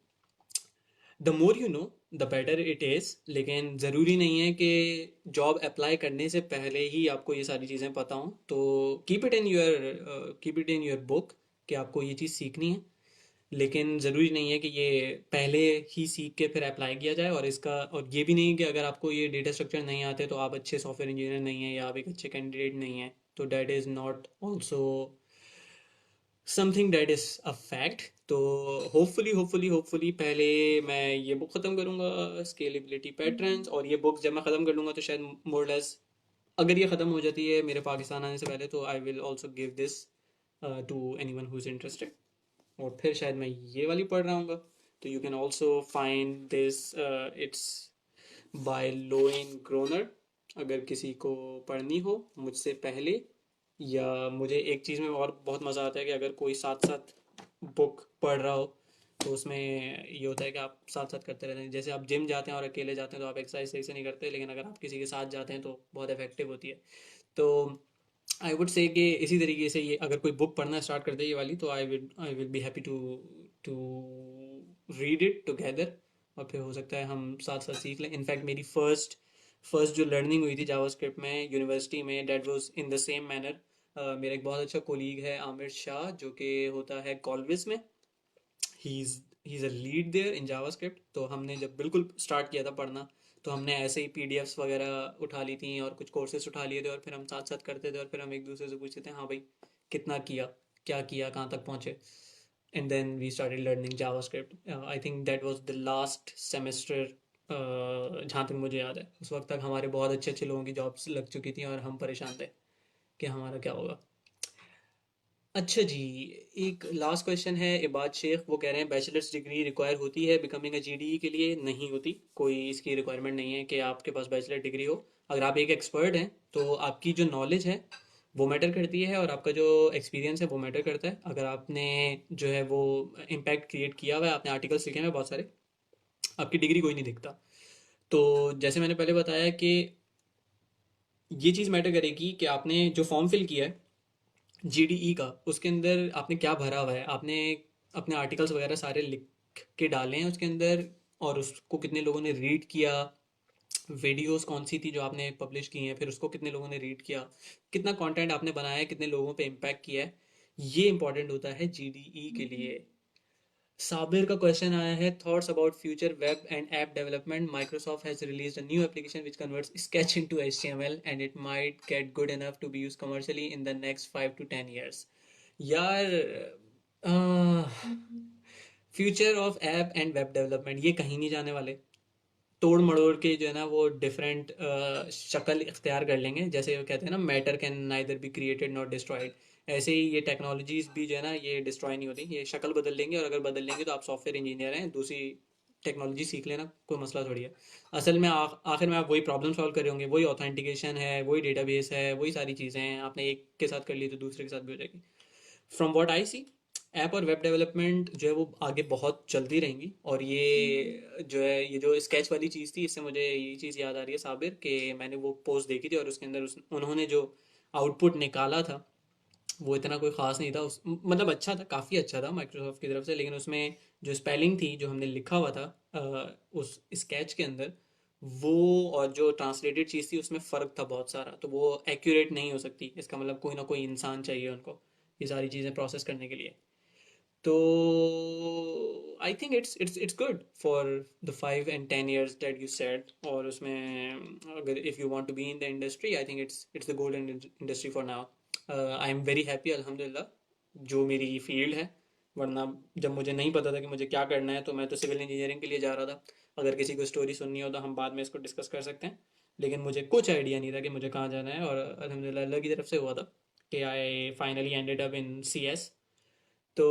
Speaker 1: the more you know the better it is, लेकिन ज़रूरी नहीं है कि जॉब अप्लाई करने से पहले ही आपको ये सारी चीज़ें पता हों। तो keep it in your book कि आपको ये चीज़ सीखनी है, लेकिन ज़रूरी नहीं है कि ये पहले ही सीख के फिर अप्लाई किया जाए। और ये भी नहीं कि अगर आपको ये डेटा स्ट्रक्चर नहीं आते तो आप अच्छे सॉफ्टवेयर इंजीनियर नहीं हैं या आप एक अच्छे कैंडिडेट नहीं हैं। तो that is not also something that is a fact. तो होपफुली पहले मैं ये बुक ख़त्म करूँगा, स्केलेबिलिटी पैटर्न्स, और ये बुक जब मैं ख़त्म कर लूँगा तो शायद मोर लेस, अगर ये ख़त्म हो जाती है मेरे पाकिस्तान आने से पहले, तो I will also give this to anyone who is interested. और फिर शायद मैं ये वाली पढ़ रहा हूँ। तो you can also find this, it's by Loiane Groner, अगर किसी को पढ़नी हो मुझसे पहले। या मुझे एक चीज़ में और बहुत मज़ा आता है कि अगर कोई साथ साथ बुक पढ़ रहा हो, तो उसमें ये होता है कि आप साथ साथ करते रहते हैं। जैसे आप जिम जाते हैं और अकेले जाते हैं तो आप एक्सरसाइज सही से नहीं करते, लेकिन अगर आप किसी के साथ जाते हैं तो बहुत इफेक्टिव होती है। तो आई वुड से कि इसी तरीके से ये अगर कोई बुक पढ़ना स्टार्ट कर दे ये वाली, तो I will be happy to read it together, और फिर हो सकता है हम साथ साथ सीख लें। इनफैक्ट मेरी फर्स्ट जो लर्निंग हुई थी जावास्क्रिप्ट में यूनिवर्सिटी में, that was in the same manner. मेरा एक बहुत अच्छा कोलीग है आमिर शाह, जो कि होता है कॉल्विस में। He is a lead there in JavaScript. तो हमने जब बिल्कुल स्टार्ट किया था पढ़ना, तो हमने ऐसे ही पीडीएफ्स वगैरह उठा ली थी और कुछ कोर्सेज उठा लिए थे, और फिर हम साथ साथ करते थे, और फिर हम एक दूसरे से पूछते थे हाँ भाई कितना किया, क्या किया, कहाँ तक पहुँचे। And then we started learning JavaScript. I think that was the last semester, जहाँ तक मुझे याद है। उस वक्त तक हमारे बहुत अच्छे अच्छे लोगों की जॉब्स लग चुकी थी और हम परेशान थे कि हमारा क्या होगा। अच्छा जी, एक लास्ट क्वेश्चन है इबाद शेख। वो कह रहे हैं बैचलर्स डिग्री रिक्वायर होती है बिकमिंग अ जीडीई के लिए? नहीं होती, कोई इसकी रिक्वायरमेंट नहीं है कि आपके पास बैचलर डिग्री हो। अगर आप एक एक्सपर्ट हैं तो आपकी जो नॉलेज है वो मैटर करती है, और आपका जो एक्सपीरियंस है वो मैटर करता है। अगर आपने जो है वो इम्पैक्ट क्रिएट किया हुआ है, आपने आर्टिकल्स लिखे हुए हैं बहुत सारे, आपकी डिग्री कोई नहीं दिखता। तो जैसे मैंने पहले बताया कि ये चीज़ मैटर करेगी कि आपने जो फॉर्म फिल किया है जीडीई का, उसके अंदर आपने क्या भरा हुआ है। आपने अपने आर्टिकल्स वगैरह सारे लिख के डाले हैं उसके अंदर, और उसको कितने लोगों ने रीड किया, वीडियोस कौन सी थी जो आपने पब्लिश की हैं, फिर उसको कितने लोगों ने रीड किया, कितना कंटेंट आपने बनाया है, कितने लोगों पे इम्पैक्ट किया है। ये इंपॉर्टेंट होता है जीडीई के लिए। साबिर का क्वेश्चन आया है, thoughts about future web and app development, Microsoft has released a new application which converts sketch into HTML and it might get good enough to be used commercially in the next 5 to 10 years। यार, future of app and web development ये कहीं नहीं जाने वाले। तोड़ मड़ोड़ के जो है ना वो डिफरेंट शक्ल इख्तियार कर लेंगे। जैसे वो कहते हैं ना, matter can neither be created not destroyed. ऐसे ही ये टेक्नोलॉजीज भी जो है ना ये डिस्ट्रॉय नहीं होती, ये शक्ल बदल लेंगे। और अगर बदल लेंगे तो आप सॉफ्टवेयर इंजीनियर हैं, दूसरी टेक्नोलॉजी सीख लेना, कोई मसला थोड़ी है। असल में आखिर में आप वही प्रॉब्लम सॉल्व कर रहे होंगे, वही ऑथेंटिकेशन है, वही डेटाबेस है, वही सारी चीज़ें हैं। आपने एक के साथ कर ली तो दूसरे के साथ भी हो जाएगी। From what I see, app और वेब डेवलपमेंट जो है वो आगे बहुत जल्दी रहेंगी। और ये जो है ये जो स्केच वाली चीज़ थी, इससे मुझे ये चीज़ याद आ रही है साबिर, कि मैंने वो पोस्ट देखी थी और उसके अंदर उन्होंने जो आउटपुट निकाला था वो इतना कोई ख़ास नहीं था। मतलब अच्छा था, काफ़ी अच्छा था माइक्रोसॉफ्ट की तरफ से, लेकिन उसमें जो स्पेलिंग थी जो हमने लिखा हुआ था उस स्केच के अंदर, वो और जो ट्रांसलेटेड चीज़ थी उसमें फ़र्क था बहुत सारा। तो वो एक्यूरेट नहीं हो सकती, इसका मतलब कोई ना कोई इंसान चाहिए उनको ये सारी चीज़ें प्रोसेस करने के लिए। तो I think it's good for the 5 and 10 years that you said. और उसमें अगर if you want to be in the industry, I think it's the golden industry for now. I am very happy अल्हम्दुलिल्लाह जो मेरी फील्ड है। वरना जब मुझे नहीं पता था कि मुझे क्या करना है, तो मैं तो सिविल इंजीनियरिंग के लिए जा रहा था। अगर किसी को स्टोरी सुननी हो तो हम बाद में इसको डिस्कस कर सकते हैं। लेकिन मुझे कुछ आइडिया नहीं था कि मुझे कहाँ जाना है, और अल्हम्दुलिल्लाह अल्लाह की तरफ से हुआ था कि I finally ended up in C S. तो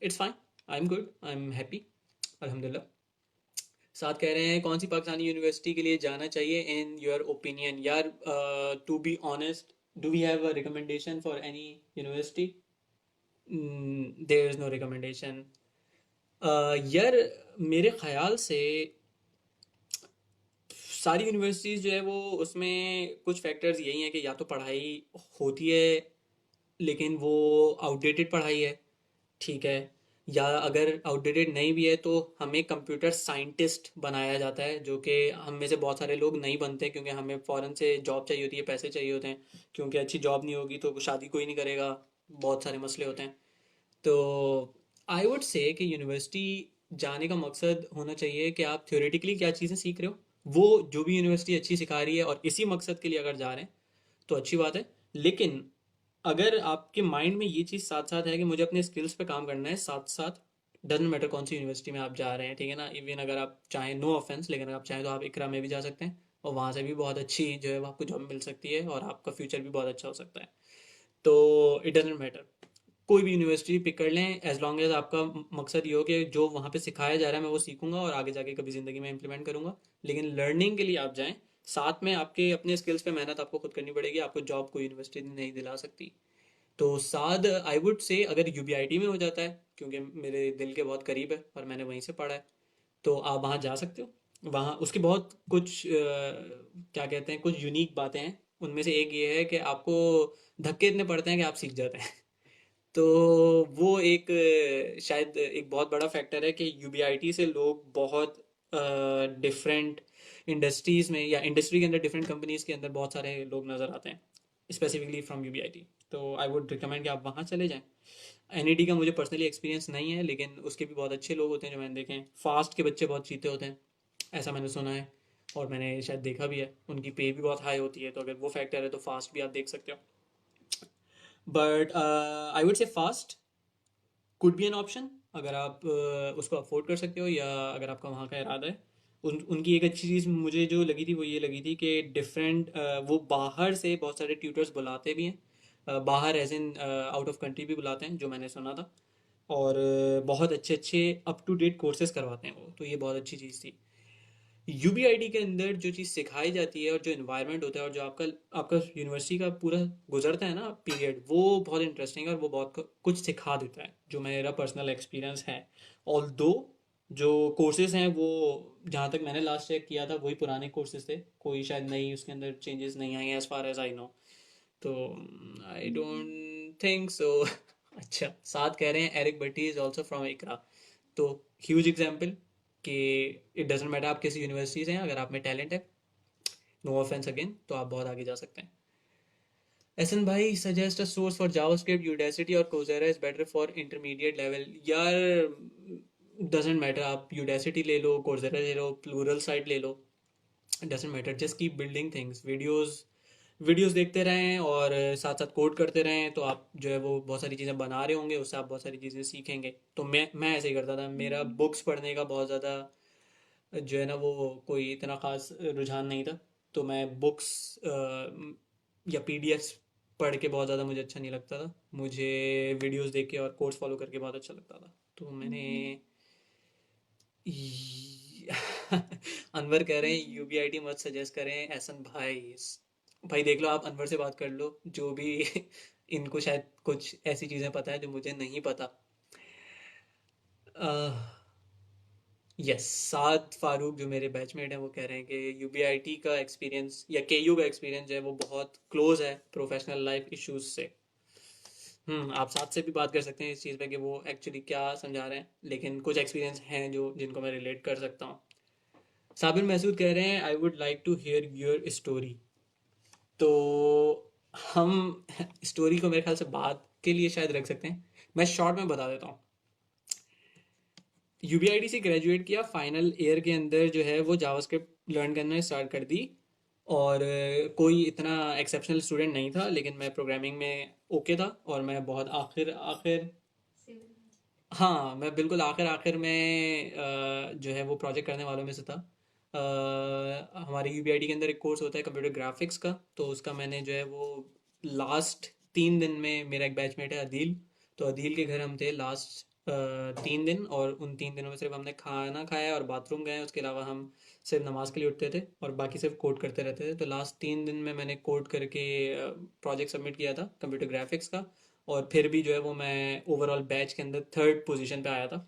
Speaker 1: it's fine, I am good, I am happy अल्हम्दुलिल्लाह। साथ कह रहे हैं कौन सी पाकिस्तानी यूनिवर्सिटी के लिए जाना चाहिए इन योर ओपिनियन? यार, to be honest, do we have a recommendation for any university? There is no recommendation. यार, मेरे ख्याल से सारी यूनिवर्सिटीज़ जो है वो, उसमें कुछ फैक्टर्स यही हैं कि या तो पढ़ाई होती है लेकिन वो आउटडेटेड पढ़ाई है, ठीक है, या अगर आउटडेटेड नहीं भी है तो हमें कंप्यूटर साइंटिस्ट बनाया जाता है, जो कि हम में से बहुत सारे लोग नहीं बनते, क्योंकि हमें फ़ौरन से जॉब चाहिए होती है, पैसे चाहिए होते हैं। क्योंकि अच्छी जॉब नहीं होगी तो शादी कोई नहीं करेगा, बहुत सारे मसले होते हैं। तो आई वुड से कि यूनिवर्सिटी जाने का मकसद होना चाहिए कि आप थ्योरेटिकली क्या चीज़ें सीख रहे हो, वो जो भी यूनिवर्सिटी अच्छी सिखा रही है, और इसी मकसद के लिए अगर जा रहे हैं तो अच्छी बात है। लेकिन अगर आपके माइंड में ये चीज़ साथ साथ है कि मुझे अपने स्किल्स पे काम करना है साथ साथ, डजेंट मैटर कौन सी यूनिवर्सिटी में आप जा रहे हैं, ठीक है ना। इवन अगर आप चाहें, नो ऑफेंस, लेकिन अगर आप चाहें तो आप इकरा में भी जा सकते हैं, और वहाँ से भी बहुत अच्छी जो है वो आपको जॉब मिल सकती है, और आपका फ्यूचर भी बहुत अच्छा हो सकता है। तो इट डजेंट मैटर, कोई भी यूनिवर्सिटी पिक कर लें, एज लॉन्ग एज आपका मकसद ये हो कि जो वहाँ पे सिखाया जा रहा है मैं वो सीखूंगा और आगे जाके कभी ज़िंदगी में इंप्लीमेंट करूंगा। लेकिन लर्निंग के लिए आप जाएं, साथ में आपके अपने स्किल्स पे मेहनत आपको खुद करनी पड़ेगी, आपको जॉब कोई यूनिवर्सिटी नहीं दिला सकती। तो साद आई वुड से अगर यूबीआईटी में हो जाता है, क्योंकि मेरे दिल के बहुत करीब है और मैंने वहीं से पढ़ा है, तो आप वहाँ जा सकते हो। वहाँ उसकी बहुत कुछ क्या कहते हैं, कुछ यूनिक बातें हैं उनमें से एक ये है कि आपको धक्के इतने पड़ते हैं कि आप सीख जाते हैं। तो वो एक शायद एक बहुत बड़ा फैक्टर है कि यूबीआईटी से लोग बहुत डिफरेंट इंडस्ट्रीज में या इंडस्ट्री के अंदर डिफरेंट कंपनीज के अंदर बहुत सारे लोग नज़र आते हैं, स्पेसिफिकली फ्रॉम यूबीआईटी। तो आई वुड रिकमेंड कि आप वहाँ चले जाएं। एनईटी का मुझे पर्सनली एक्सपीरियंस नहीं है, लेकिन उसके भी बहुत अच्छे लोग होते हैं जो मैंने देखे हैं। फास्ट के बच्चे बहुत चीते होते हैं, ऐसा मैंने सुना है, और मैंने शायद देखा भी है। उनकी पे भी बहुत हाई होती है, तो अगर वो फैक्टर है तो फास्ट भी आप देख सकते हो। बट आई वुड से fast could be an option, अगर आप उसको अफोर्ड कर सकते हो, या अगर आपका वहाँ का इरादा है। उनकी एक अच्छी चीज़ मुझे जो लगी थी वो ये लगी थी कि डिफरेंट वो बाहर से बहुत सारे ट्यूटर्स बुलाते भी हैं। बाहर as in out of country भी बुलाते हैं, जो मैंने सुना था। और बहुत अच्छे अच्छे अप टू डेट कोर्सेज करवाते हैं वो, तो ये बहुत अच्छी चीज़ थी। यूबीआईडी के अंदर जो चीज़ सिखाई जाती है और जो इन्वायरमेंट होता है और जो आपका आपका यूनिवर्सिटी का पूरा गुजरता है ना पीरियड, वो बहुत इंटरेस्टिंग है और वो बहुत कुछ सिखा देता है, जो मेरा पर्सनल एक्सपीरियंस है। ऑल दो जो कोर्सेज हैं वो, जहाँ तक मैंने लास्ट चेक किया था, वही पुराने कोर्सेज थे, कोई शायद नई उसके अंदर चेंजेस नहीं आए as far as I know. तो आई डोंट थिंक सो। अच्छा, साथ कह रहे हैं Eric Bhatti is also from Iqra. तो ह्यूज एग्जाम्पल कि इट डजेंट मैटर आप किसी यूनिवर्सिटी से हैं, अगर आप में टैलेंट है, नो ऑफेंस अगेन, तो आप बहुत आगे जा सकते हैं। एसन भाई suggest a source for JavaScript, Udacity और Coursera is better for intermediate level. यार डजेंट मैटर, आप यूडेसिटी ले लो, कोर्सेरा ले लो, प्लूरल साइट ले लो, doesn't matter, just keep building things. Videos देखते रहें और साथ साथ कोड करते रहें, तो आप जो है वो बहुत सारी चीज़ें बना रहे होंगे, उससे आप बहुत सारी चीज़ें सीखेंगे। तो मैं ऐसे ही करता था। मेरा बुक्स पढ़ने का बहुत ज़्यादा जो है ना वो कोई इतना ख़ास रुझान नहीं था। तो मैं बुक्स या पीडीएफ्स पढ़ के बहुत ज़्यादा मुझे अच्छा नहीं लगता था। मुझे वीडियोस देख के और कोर्स फॉलो करके बहुत अच्छा लगता था। तो मैंने अनवर कह रहे हैं यूबीआईटी मत सजेस्ट करें एहसन भाई। भाई देख लो, आप अनवर से बात कर लो, जो भी इनको शायद कुछ ऐसी चीज़ें पता है जो मुझे नहीं पता। यस, साद फारूक जो मेरे बैचमेट हैं वो कह रहे हैं कि यूबीआईटी का एक्सपीरियंस या केयू का एक्सपीरियंस जो है वो बहुत क्लोज है प्रोफेशनल लाइफ इश्यूज से। आप साथ से भी बात कर सकते हैं इस चीज़ पे कि वो एक्चुअली क्या समझा रहे हैं, लेकिन कुछ एक्सपीरियंस हैं जो जिनको मैं रिलेट कर सकता हूँ। साबिर महसूद कह रहे हैं I would like to hear your story. तो हम स्टोरी को मेरे ख्याल से बात के लिए शायद रख सकते हैं। मैं शॉर्ट में बता देता हूँ। यूबीआईटी से ग्रेजुएट किया, फाइनल ईयर के अंदर जो है वो जावास्क्रिप्ट लर्न करना स्टार्ट कर दी। और कोई इतना एक्सेप्शनल स्टूडेंट नहीं था, लेकिन मैं प्रोग्रामिंग में ओके था, और मैं बहुत आखिर आखिर, हाँ मैं बिल्कुल आखिर आखिर में जो है वो प्रोजेक्ट करने वालों में से था। हमारे यूबीआईटी के अंदर एक कोर्स होता है कंप्यूटर ग्राफिक्स का, तो उसका मैंने जो है वो लास्ट 3 दिन में, मेरा एक बैचमेट है अदील, तो अदील के घर हम थे लास्ट 3 दिन, और उन 3 दिनों में सिर्फ हमने खाना खाया और बाथरूम गए, उसके अलावा हम सिर्फ नमाज के लिए उठते थे और बाकी सिर्फ कोड करते रहते थे। तो लास्ट 3 दिन में मैंने कोड करके प्रोजेक्ट सबमिट किया था कंप्यूटर ग्राफिक्स का, और फिर भी जो है वो मैं ओवरऑल बैच के अंदर थर्ड पोजीशन पे आया था।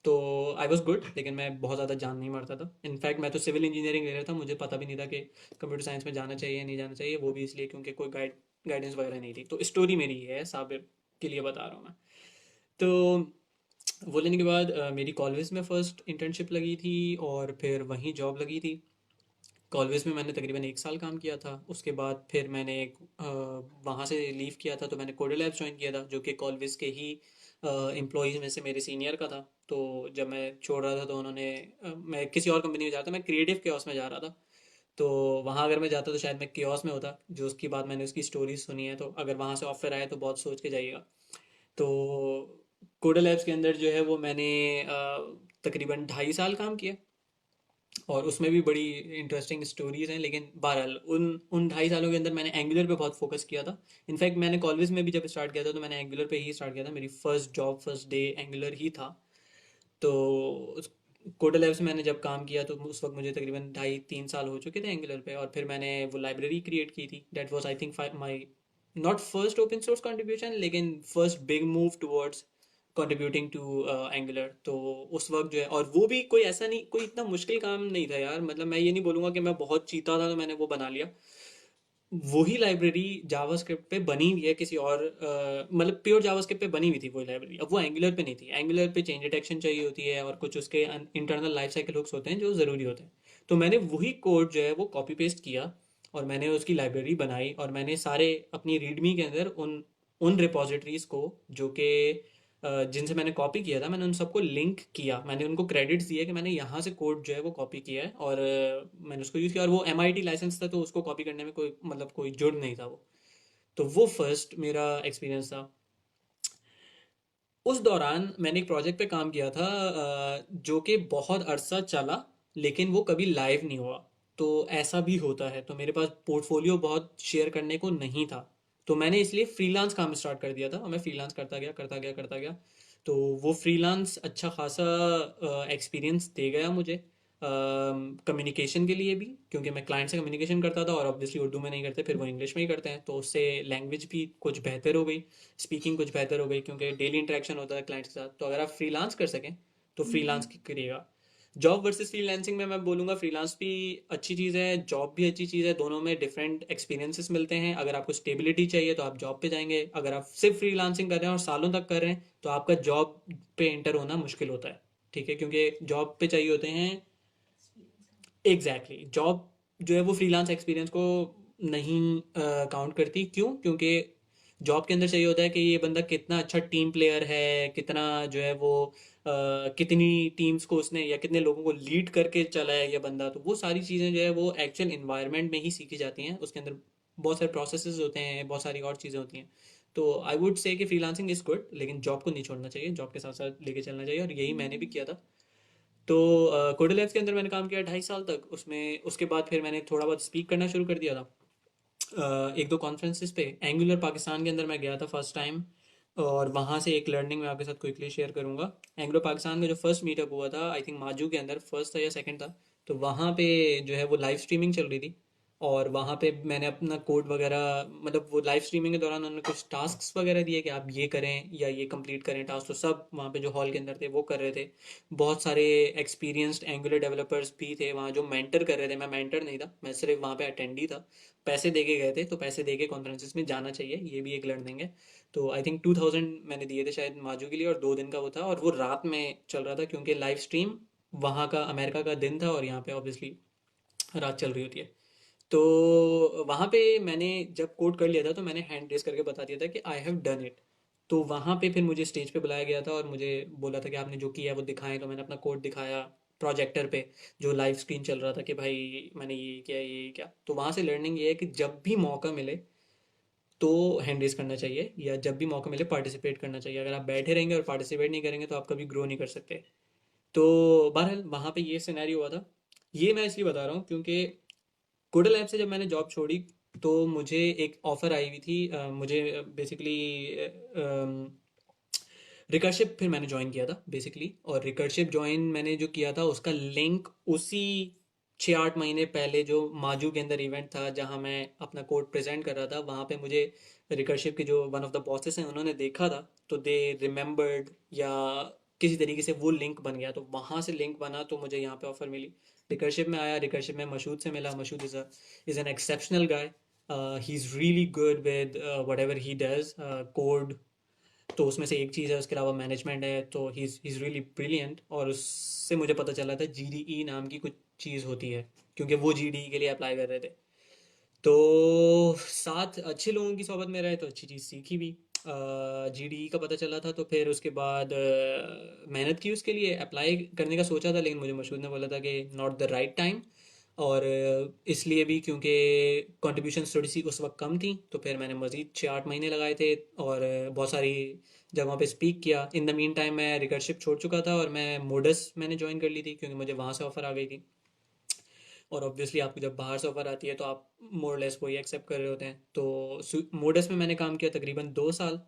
Speaker 1: तो आई वॉज गुड, लेकिन मैं बहुत ज़्यादा जान नहीं मारता था। इनफैक्ट मैं तो सिविल इंजीनियरिंग ले रहा था, मुझे पता भी नहीं था कि कंप्यूटर साइंस में जाना चाहिए या नहीं जाना चाहिए, वो भी इसलिए क्योंकि कोई गाइडेंस वगैरह नहीं थी। तो स्टोरी मेरी ये है, साबिर के लिए बता रहा हूँ मैं। तो वो लेने के बाद मेरी कॉलेज में फ़र्स्ट इंटर्नशिप लगी थी, और फिर वहीं जॉब लगी थी। कॉलेज में मैंने तकरीबन 1 साल काम किया था। उसके बाद फिर मैंने वहाँ से लीव किया था, तो मैंने कोडर लैब्स ज्वाइन किया था, जो कि कॉलेज के ही एम्प्लॉयज़ में से मेरे सीनियर का था। तो जब मैं छोड़ रहा था तो उन्होंने मैं किसी और कंपनी में जा रहा था, मैं क्रिएटिव केओस में जा रहा था। तो वहाँ अगर मैं जाता तो शायद मैं केओस में होता, जो उसकी बाद मैंने उसकी स्टोरीज सुनी है। तो अगर वहाँ से ऑफर आए तो बहुत सोच के जाइएगा। तो कोडर लैब्स के अंदर जो है वो मैंने तकरीबन 2.5 साल काम किया, और उसमें भी बड़ी इंटरेस्टिंग स्टोरीज हैं। लेकिन बहरहाल उन 2.5 सालों के अंदर मैंने एंगुलर पे बहुत फोकस किया था। इनफैक्ट मैंने कॉलेज में भी जब स्टार्ट किया था तो मैंने एंगुलर पे ही स्टार्ट किया था, मेरी first job first day Angular ही था। तो कोडा लैब्स में मैंने जब काम किया तो उस वक्त मुझे तकरीबन 2.5-3 साल हो चुके थे एंगुलर पे, और फिर मैंने वो लाइब्रेरी क्रिएट की थी। That was I think my not first open source contribution, लेकिन first big move towards contributing to Angular. तो उस वक्त जो है, और वो भी कोई ऐसा नहीं, कोई इतना मुश्किल काम नहीं था यार। मतलब मैं ये नहीं बोलूँगा कि मैं बहुत चीता था तो मैंने वो बना लिया। वही लाइब्रेरी जावास्क्रिप्ट पे बनी हुई है किसी और मतलब प्योर जावास्क्रिप्ट पे बनी हुई थी वही लाइब्रेरी, अब वो एंगुलर पे नहीं थी। एंगुलर पे चेंज डिटेक्शन चाहिए होती है और कुछ उसके इंटरनल लाइफ साइकिल हुक्स होते हैं जो ज़रूरी होते हैं। तो मैंने वही कोड जो है वो कॉपी पेस्ट किया और मैंने उसकी लाइब्रेरी बनाई, और मैंने सारे अपनी रीडमी के अंदर उन उन रिपोजिटरीज को जो कि जिनसे मैंने कॉपी किया था, मैंने उन सबको लिंक किया, मैंने उनको क्रेडिट्स दिए कि मैंने यहाँ से कोड जो है वो कॉपी किया है, और मैंने उसको यूज़ किया, और वो MIT लाइसेंस था तो उसको कॉपी करने में कोई मतलब कोई जुर्म नहीं था वो। तो वो फर्स्ट मेरा एक्सपीरियंस था। उस दौरान मैंने एक प्रोजेक्ट पे काम किया था जो कि बहुत अरसा चला लेकिन वो कभी लाइव नहीं हुआ। तो ऐसा भी होता है, तो मेरे पास पोर्टफोलियो बहुत शेयर करने को नहीं था, तो मैंने इसलिए फ्रीलांस काम स्टार्ट कर दिया था, और मैं फ्रीलांस करता गया करता गया करता गया। तो वो फ्रीलांस अच्छा खासा एक्सपीरियंस दे गया मुझे कम्युनिकेशन के लिए भी, क्योंकि मैं क्लाइंट से कम्युनिकेशन करता था, और ऑब्वियसली उर्दू में नहीं करते, फिर वो इंग्लिश में ही करते हैं, तो उससे लैंग्वेज भी कुछ बेहतर हो गई, स्पीकिंग कुछ बेहतर हो गई, क्योंकि डेली इंटरेक्शन होता है क्लाइंट्स के साथ। तो अगर आप फ्रीलांस कर सकें तो फ्रीलांस करिएगा। जॉब वर्सेस फ्रीलांसिंग में मैं बोलूँगा फ्रीलांस भी अच्छी चीज़ है, जॉब भी अच्छी चीज़ है, दोनों में डिफरेंट एक्सपीरियंसेस मिलते हैं। अगर आपको स्टेबिलिटी चाहिए तो आप जॉब पे जाएंगे, अगर आप सिर्फ फ्रीलांसिंग कर रहे हैं और सालों तक कर रहे हैं तो आपका जॉब पे एंटर होना मुश्किल होता है। ठीक है, क्योंकि जॉब पे चाहिए होते हैं। Exactly exactly. जॉब जो है वो फ्रीलांस एक्सपीरियंस को नहीं काउंट करती। क्यों? क्योंकि जॉब के अंदर चाहिए होता है कि ये बंदा कितना अच्छा टीम प्लेयर है, कितना जो है वो कितनी टीम्स को उसने या कितने लोगों को लीड करके चला है ये बंदा। तो वो सारी चीज़ें जो है वो एक्चुअल इन्वायरमेंट में ही सीखी जाती हैं, उसके अंदर बहुत सारे प्रोसेसेस होते हैं, बहुत सारी और चीज़ें होती हैं। तो आई वुड से कि फ्रीलांसिंग इज़ गुड, लेकिन जॉब को नहीं छोड़ना चाहिए, जॉब के साथ साथ लेके चलना चाहिए, और यही मैंने भी किया था। तो कोडा लैब्स के अंदर मैंने काम किया 2.5 साल तक उसमें। उसके बाद फिर मैंने थोड़ा बहुत स्पीक करना शुरू कर दिया था एक दो कॉन्फ्रेंसेस पे। एंगुलर पाकिस्तान के अंदर मैं गया था फर्स्ट टाइम, और वहाँ से एक लर्निंग मैं आपके साथ क्विकली शेयर करूँगा। एंगुलर पाकिस्तान का जो फर्स्ट मीटअप हुआ था, आई थिंक माजू के अंदर फर्स्ट था या सेकंड था। तो वहाँ पे जो है वो लाइव स्ट्रीमिंग चल रही थी, और वहाँ पे मैंने अपना कोड वगैरह, मतलब वो लाइव स्ट्रीमिंग के दौरान उन्होंने कुछ टास्क्स वगैरह दिए कि आप ये करें या ये कंप्लीट करें टास्क, तो सब वहाँ पे जो हॉल के अंदर थे वो कर रहे थे। बहुत सारे एक्सपीरियंस्ड एंगुलर डेवलपर्स भी थे वहाँ जो मेंटर कर रहे थे। मैं मेंटर नहीं था, मैं सिर्फ वहाँ पे अटेंडी था। पैसे दे के गए थे, तो पैसे दे के कॉन्फ्रेंसेस में जाना चाहिए, ये भी एक लर्निंग है। तो आई थिंक 2000 मैंने दिए थे शायद माजू के लिए, और 2 दिन का वो था, और वो रात में चल रहा था क्योंकि लाइव स्ट्रीम वहाँ का अमेरिका का दिन था और यहाँ पे ऑब्वियसली रात चल रही होती है। तो वहाँ पे मैंने जब कोड कर लिया था तो मैंने हैंड रेस करके बता दिया था कि आई हैव डन इट। तो वहाँ पे फिर मुझे स्टेज पे बुलाया गया था और मुझे बोला था कि आपने जो किया है वो दिखाएं, तो मैंने अपना कोड दिखाया प्रोजेक्टर पे, जो लाइव स्क्रीन चल रहा था, कि भाई मैंने ये किया ये किया। तो वहाँ से लर्निंग ये है कि जब भी मौका मिले तो हैंड रेस करना चाहिए, या जब भी मौका मिले पार्टिसिपेट करना चाहिए। अगर आप बैठे रहेंगे और पार्टिसिपेट नहीं करेंगे तो आप कभी ग्रो नहीं कर सकते। तो बहरहाल वहाँ पे ये सिनेरियो हुआ था। ये मैं इसलिए बता रहा हूँ क्योंकि कोडल ऐप से जब मैंने जॉब छोड़ी तो मुझे एक ऑफ़र आई हुई थी, मुझे बेसिकली रिकरशिप फिर मैंने ज्वाइन किया था बेसिकली। और रिकरशिप ज्वाइन मैंने जो किया था उसका लिंक उसी 6-8 महीने पहले जो माजू के अंदर इवेंट था जहाँ मैं अपना कोड प्रेजेंट कर रहा था, वहाँ पे मुझे रिकरशिप के जो वन ऑफ द बॉसेस हैं उन्होंने देखा था, तो दे रिमेंबर्ड, या किसी तरीके से वो लिंक बन गया, तो वहाँ से लिंक बना तो मुझे यहाँ पे ऑफर मिली। रिकरशिप में आया, रिकरशिप में मशहूद से मिला। Mashhood is an exceptional guy, he is really good with what ever he does code. तो उसमें से एक चीज़ है, उसके अलावा मैनेजमेंट है, तो ही इज़ रियली ब्रिलियंट। और उससे मुझे पता चला था GDE नाम की कुछ चीज़ होती है, क्योंकि वो GDE के लिए अप्लाई कर रहे थे। तो साथ अच्छे लोगों की सोबत में रहे तो अच्छी चीज़ सीखी भी। GDE का पता चला था, तो फिर उसके बाद मेहनत की उसके लिए, अप्लाई करने का सोचा था, लेकिन मुझे मशहूर ने बोला था कि नॉट द राइट टाइम। और इसलिए भी क्योंकि कंट्रीब्यूशंस थोड़ी सी उस वक्त कम थी, तो फिर मैंने मज़ीद 6-8 महीने लगाए थे, और बहुत सारी जगहों पे स्पीक किया। इन द मीन टाइम मैं रिकरशिप छोड़ चुका था और मैं मोडस मैंने ज्वाइन कर ली थी, क्योंकि मुझे वहाँ से ऑफ़र आ गई थी। और ऑब्वियसली आपको जब बाहर से ऑफ़र आती है तो आप मोर लेस वही एक्सेप्ट कर रहे होते हैं। तो मोडस में मैंने काम किया तकरीबन 2 साल,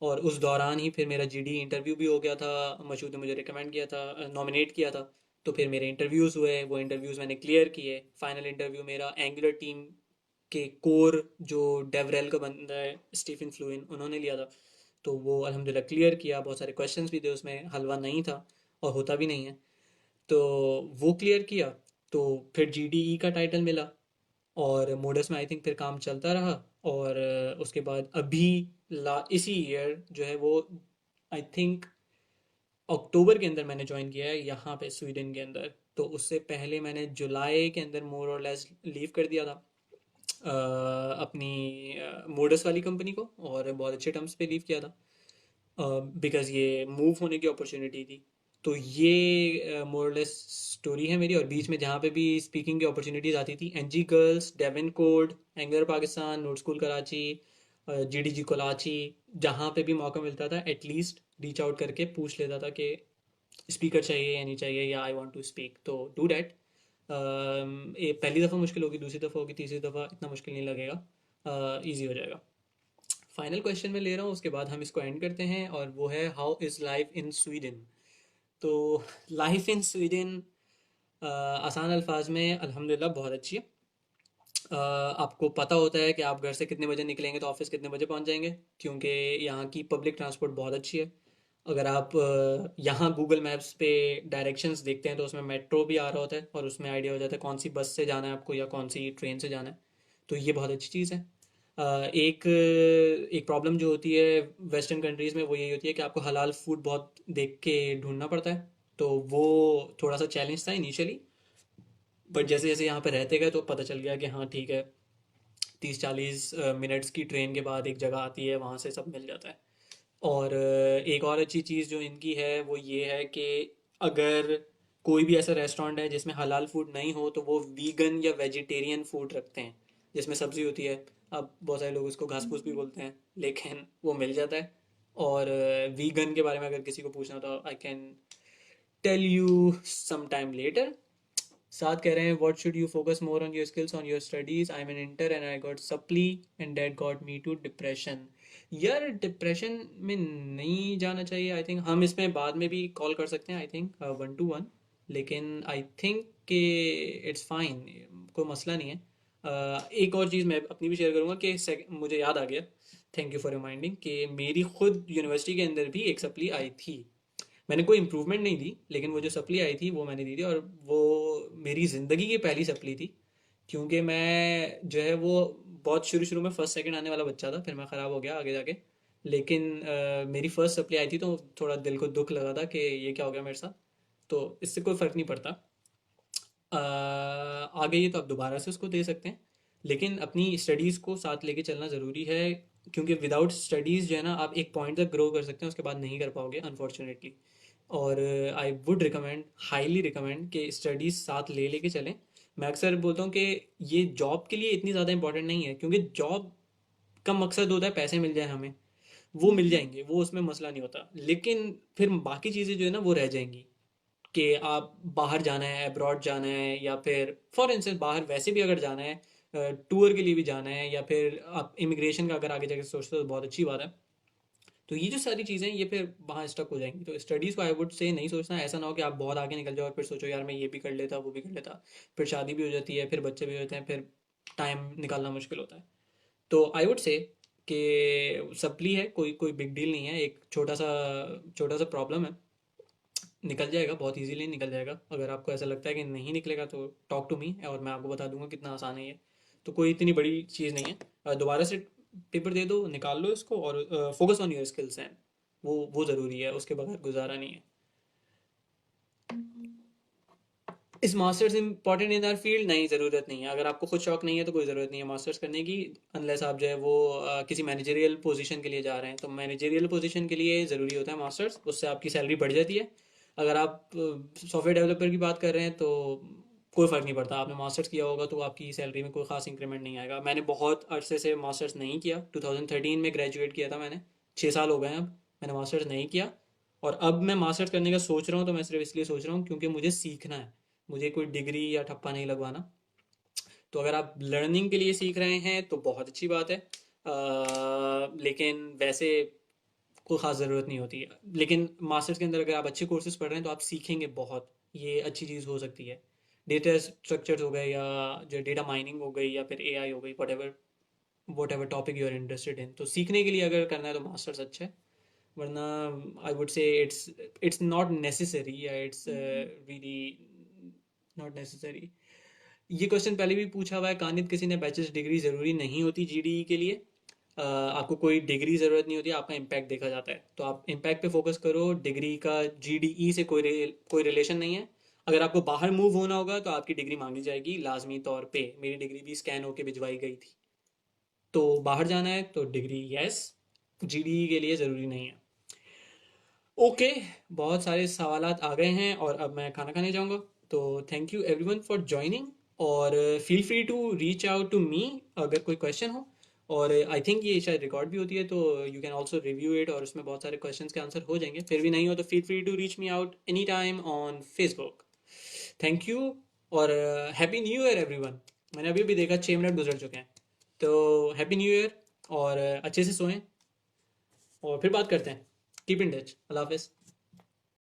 Speaker 1: और उस दौरान ही फिर मेरा GD इंटरव्यू भी हो गया था। मशहूद ने मुझे रिकमेंड किया था, नॉमिनेट किया था। तो फिर मेरे इंटरव्यूज़ हुए, वो इंटरव्यूज़ मैंने क्लियर किए। फाइनल इंटरव्यू मेरा एंगुलर टीम के कोर जो डेवरेल का बंदा है स्टीफन फ्लूइन, उन्होंने लिया था। तो वो अल्हम्दुलिल्लाह क्लियर किया। बहुत सारे क्वेश्चंस भी थे उसमें, हलवा नहीं था, और होता भी नहीं है। तो वो क्लियर किया, तो फिर GDE का टाइटल मिला। और मोडस में आई थिंक फिर काम चलता रहा। और उसके बाद अभी इसी ईयर जो है वो आई थिंक अक्टूबर के अंदर मैंने ज्वाइन किया है यहाँ पे स्वीडन के अंदर। तो उससे पहले मैंने जुलाई के अंदर मोर और लेस लीव कर दिया था अपनी मोडस वाली कंपनी को, और बहुत अच्छे टर्म्स पे लीव किया था बिकॉज़ ये मूव होने की अपॉर्चुनिटी थी। तो ये मोरलेस स्टोरी है मेरी। और बीच में जहाँ पे भी स्पीकिंग की अपॉर्चुनिटीज़ आती थी, NG girls, Devn code, Angular Pakistan, Note school Karachi, GDG Kolachi, जहाँ पे भी मौका मिलता था एटलीस्ट रीच आउट करके पूछ लेता था कि स्पीकर चाहिए या नहीं चाहिए, या आई वांट टू स्पीक, तो डू डैट। ये पहली दफ़ा मुश्किल होगी, दूसरी दफ़ा होगी, तीसरी दफ़ा इतना मुश्किल नहीं लगेगा, ईजी हो जाएगा। फाइनल क्वेश्चन मैं ले रहा हूँ, उसके बाद हम इसको एंड करते हैं, और वो है how is life in Sweden. तो लाइफ इन स्वीडन आसान अल्फाज में अल्हम्दुलिल्लाह बहुत अच्छी है। आपको पता होता है कि आप घर से कितने बजे निकलेंगे तो ऑफिस कितने बजे पहुंच जाएंगे, क्योंकि यहाँ की पब्लिक ट्रांसपोर्ट बहुत अच्छी है। अगर आप यहाँ गूगल मैप्स पे डायरेक्शंस देखते हैं तो उसमें मेट्रो भी आ रहा होता है, और उसमें आइडिया हो जाता है कौन सी बस से जाना है आपको या कौन सी ट्रेन से जाना है। तो ये बहुत अच्छी चीज़ है। एक एक प्रॉब्लम जो होती है वेस्टर्न कंट्रीज़ में वो यही होती है कि आपको हलाल फूड बहुत देख के ढूंढना पड़ता है। तो वो थोड़ा सा चैलेंज था इनिशियली, बट जैसे जैसे यहाँ पे रहते गए तो पता चल गया कि हाँ ठीक है, 30-40 मिनट्स की ट्रेन के बाद एक जगह आती है, वहाँ से सब मिल जाता है। और एक और अच्छी चीज़ जो इनकी है वो ये है कि अगर कोई भी ऐसा रेस्टोरेंट है जिसमें हलाल फूड नहीं हो तो वो वीगन या वेजिटेरियन फूड रखते हैं, जिसमें सब्ज़ी होती है। अब बहुत सारे लोग उसको घास फूस भी बोलते हैं, लेकिन वो मिल जाता है। और वीगन के बारे में अगर किसी को पूछना तो I can tell you some time later. साथ कह रहे हैं what should you focus more on your skills on your studies, I am an inter and I got supply and that got me to depression. यार डिप्रेशन में नहीं जाना चाहिए, आई थिंक हम इसमें बाद में भी कॉल कर सकते हैं, आई थिंक 1-to-1। लेकिन आई थिंक कि इट्स फाइन, कोई मसला नहीं है। एक और चीज़ मैं अपनी भी शेयर करूँगा कि मुझे याद आ गया, थैंक यू फॉर रिमाइंडिंग, कि मेरी खुद यूनिवर्सिटी के अंदर भी एक सप्ली आई थी। मैंने कोई इम्प्रूवमेंट नहीं दी, लेकिन वो जो सप्ली आई थी वो मैंने दी थी, और वो मेरी ज़िंदगी की पहली सप्ली थी। क्योंकि मैं जो है वो बहुत शुरू शुरू में फर्स्ट सेकंड आने वाला बच्चा था, फिर मैं ख़राब हो गया आगे जाके। लेकिन मेरी फर्स्ट सप्ली आई थी तो थोड़ा दिल को दुख लगा था कि ये क्या हो गया मेरे साथ। तो इससे कोई फ़र्क नहीं पड़ता, आ गई है तो आप दोबारा से उसको दे सकते हैं। लेकिन अपनी स्टडीज़ को साथ लेके चलना ज़रूरी है, क्योंकि विदाउट स्टडीज़ जो है ना आप एक पॉइंट तक ग्रो कर सकते हैं, उसके बाद नहीं कर पाओगे अनफॉर्चुनेटली। और I would recommend, highly recommend, कि स्टडीज़ साथ ले लेके चलें। मैं अक्सर बोलता हूँ कि ये जॉब के लिए इतनी ज़्यादा इंपॉर्टेंट नहीं है, क्योंकि जॉब का मकसद होता है पैसे मिल जाए हमें, वो मिल जाएंगे, वो उसमें मसला नहीं होता। लेकिन फिर बाकी चीज़ें जो है ना वो रह जाएंगी, कि आप बाहर जाना है, अब्रॉड जाना है, या फिर फॉर इंस्टेंस बाहर वैसे भी अगर जाना है, टूर के लिए भी जाना है, या फिर आप इमिग्रेशन का अगर आगे जाके सोचते हो तो बहुत अच्छी बात है। तो ये जो सारी चीज़ें ये फिर वहाँ स्टक हो जाएंगी। तो स्टडीज़ को आई वुड से नहीं सोचना, ऐसा ना हो कि आप बहुत आगे निकल जाओ और फिर सोचो यार मैं ये भी कर लेता वो भी कर लेता, फिर शादी भी हो जाती है, फिर बच्चे भी होते हैं, फिर टाइम निकालना मुश्किल होता है। तो आई वुड से कि सप्ली है, कोई कोई बिग डील नहीं है, एक छोटा सा प्रॉब्लम है, निकल जाएगा, बहुत इजीली निकल जाएगा। अगर आपको ऐसा लगता है कि नहीं निकलेगा तो टॉक टू मी, और मैं आपको बता दूंगा कितना आसान है ये। तो कोई इतनी बड़ी चीज़ नहीं है। दोबारा से पेपर दे दो, निकाल लो इसको, और फोकस ऑन योर स्किल्स हैं, वो ज़रूरी है, उसके बगैर गुजारा नहीं है। इस masters important in are field, नहीं, ज़रूरत नहीं है। अगर आपको खुद शौक नहीं है तो कोई ज़रूरत नहीं है मास्टर्स करने की, अनलेस आप जो है वो किसी मैनेजरियल पोजीशन के लिए जा रहे हैं। तो मैनेजरियल पोजीशन के लिए ज़रूरी होता है मास्टर्स, उससे आपकी सैलरी बढ़ जाती है। अगर आप सॉफ्टवेयर डेवलपर की बात कर रहे हैं तो कोई फ़र्क नहीं पड़ता, आपने मास्टर्स किया होगा तो आपकी सैलरी में कोई ख़ास इंक्रीमेंट नहीं आएगा। मैंने बहुत अरसे से मास्टर्स नहीं किया, 2013 में ग्रेजुएट किया था मैंने, 6 साल हो गए हैं अब, मैंने मास्टर्स नहीं किया। और अब मैं मास्टर्स करने का सोच रहा हूँ तो मैं सिर्फ इसलिए सोच रहा हूँ क्योंकि मुझे सीखना है, मुझे कोई डिग्री या ठप्पा नहीं लगवाना। तो अगर आप लर्निंग के लिए सीख रहे हैं तो बहुत अच्छी बात है, लेकिन वैसे कोई ख़ास ज़रूरत नहीं होती है। लेकिन मास्टर्स के अंदर अगर आप अच्छे कोर्सेज पढ़ रहे हैं तो आप सीखेंगे बहुत, ये अच्छी चीज़ हो सकती है। डेटा स्ट्रक्चर्स हो गए, या जो डेटा माइनिंग हो गई, या फिर एआई हो गई, whatever topic you are interested in, तो सीखने के लिए अगर करना है तो मास्टर्स अच्छा है। वरना आई वुड से इट्स नॉट नेसेसरी, या इट्स रियली नॉट नेसेसरी। ये क्वेश्चन पहले भी पूछा हुआ है कानित, किसी ने बैचलर्स डिग्री ज़रूरी नहीं होती जीडीई के लिए। आपको कोई डिग्री ज़रूरत नहीं होती, आपका इम्पैक्ट देखा जाता है, तो आप इम्पैक्ट पे फोकस करो। डिग्री का जीडीई से कोई रिलेशन नहीं है। अगर आपको बाहर मूव होना होगा तो आपकी डिग्री मांगी जाएगी लाजमी तौर पे। मेरी डिग्री भी स्कैन होके भिजवाई गई थी। तो बाहर जाना है तो डिग्री यस, जीडीई के लिए ज़रूरी नहीं है। ओके, बहुत सारे सवालात आ गए हैं और अब मैं खाना खाने जाऊंगा। तो thank you everyone for joining, और feel free to reach out to me अगर कोई क्वेश्चन हो। और आई थिंक ये शायद रिकॉर्ड भी होती है, तो you can also review it, और उसमें बहुत सारे क्वेश्चंस के आंसर हो जाएंगे। फिर भी नहीं हो तो feel free to reach me out any time on Facebook. Thank you, और हैप्पी न्यू ईयर एवरीवन। मैंने अभी भी देखा 6 मिनट गुजर चुके हैं। तो हैप्पी न्यू ईयर, और अच्छे से सोएं, और फिर बात करते हैं। Keep in touch. अल्लाह हाफिज़।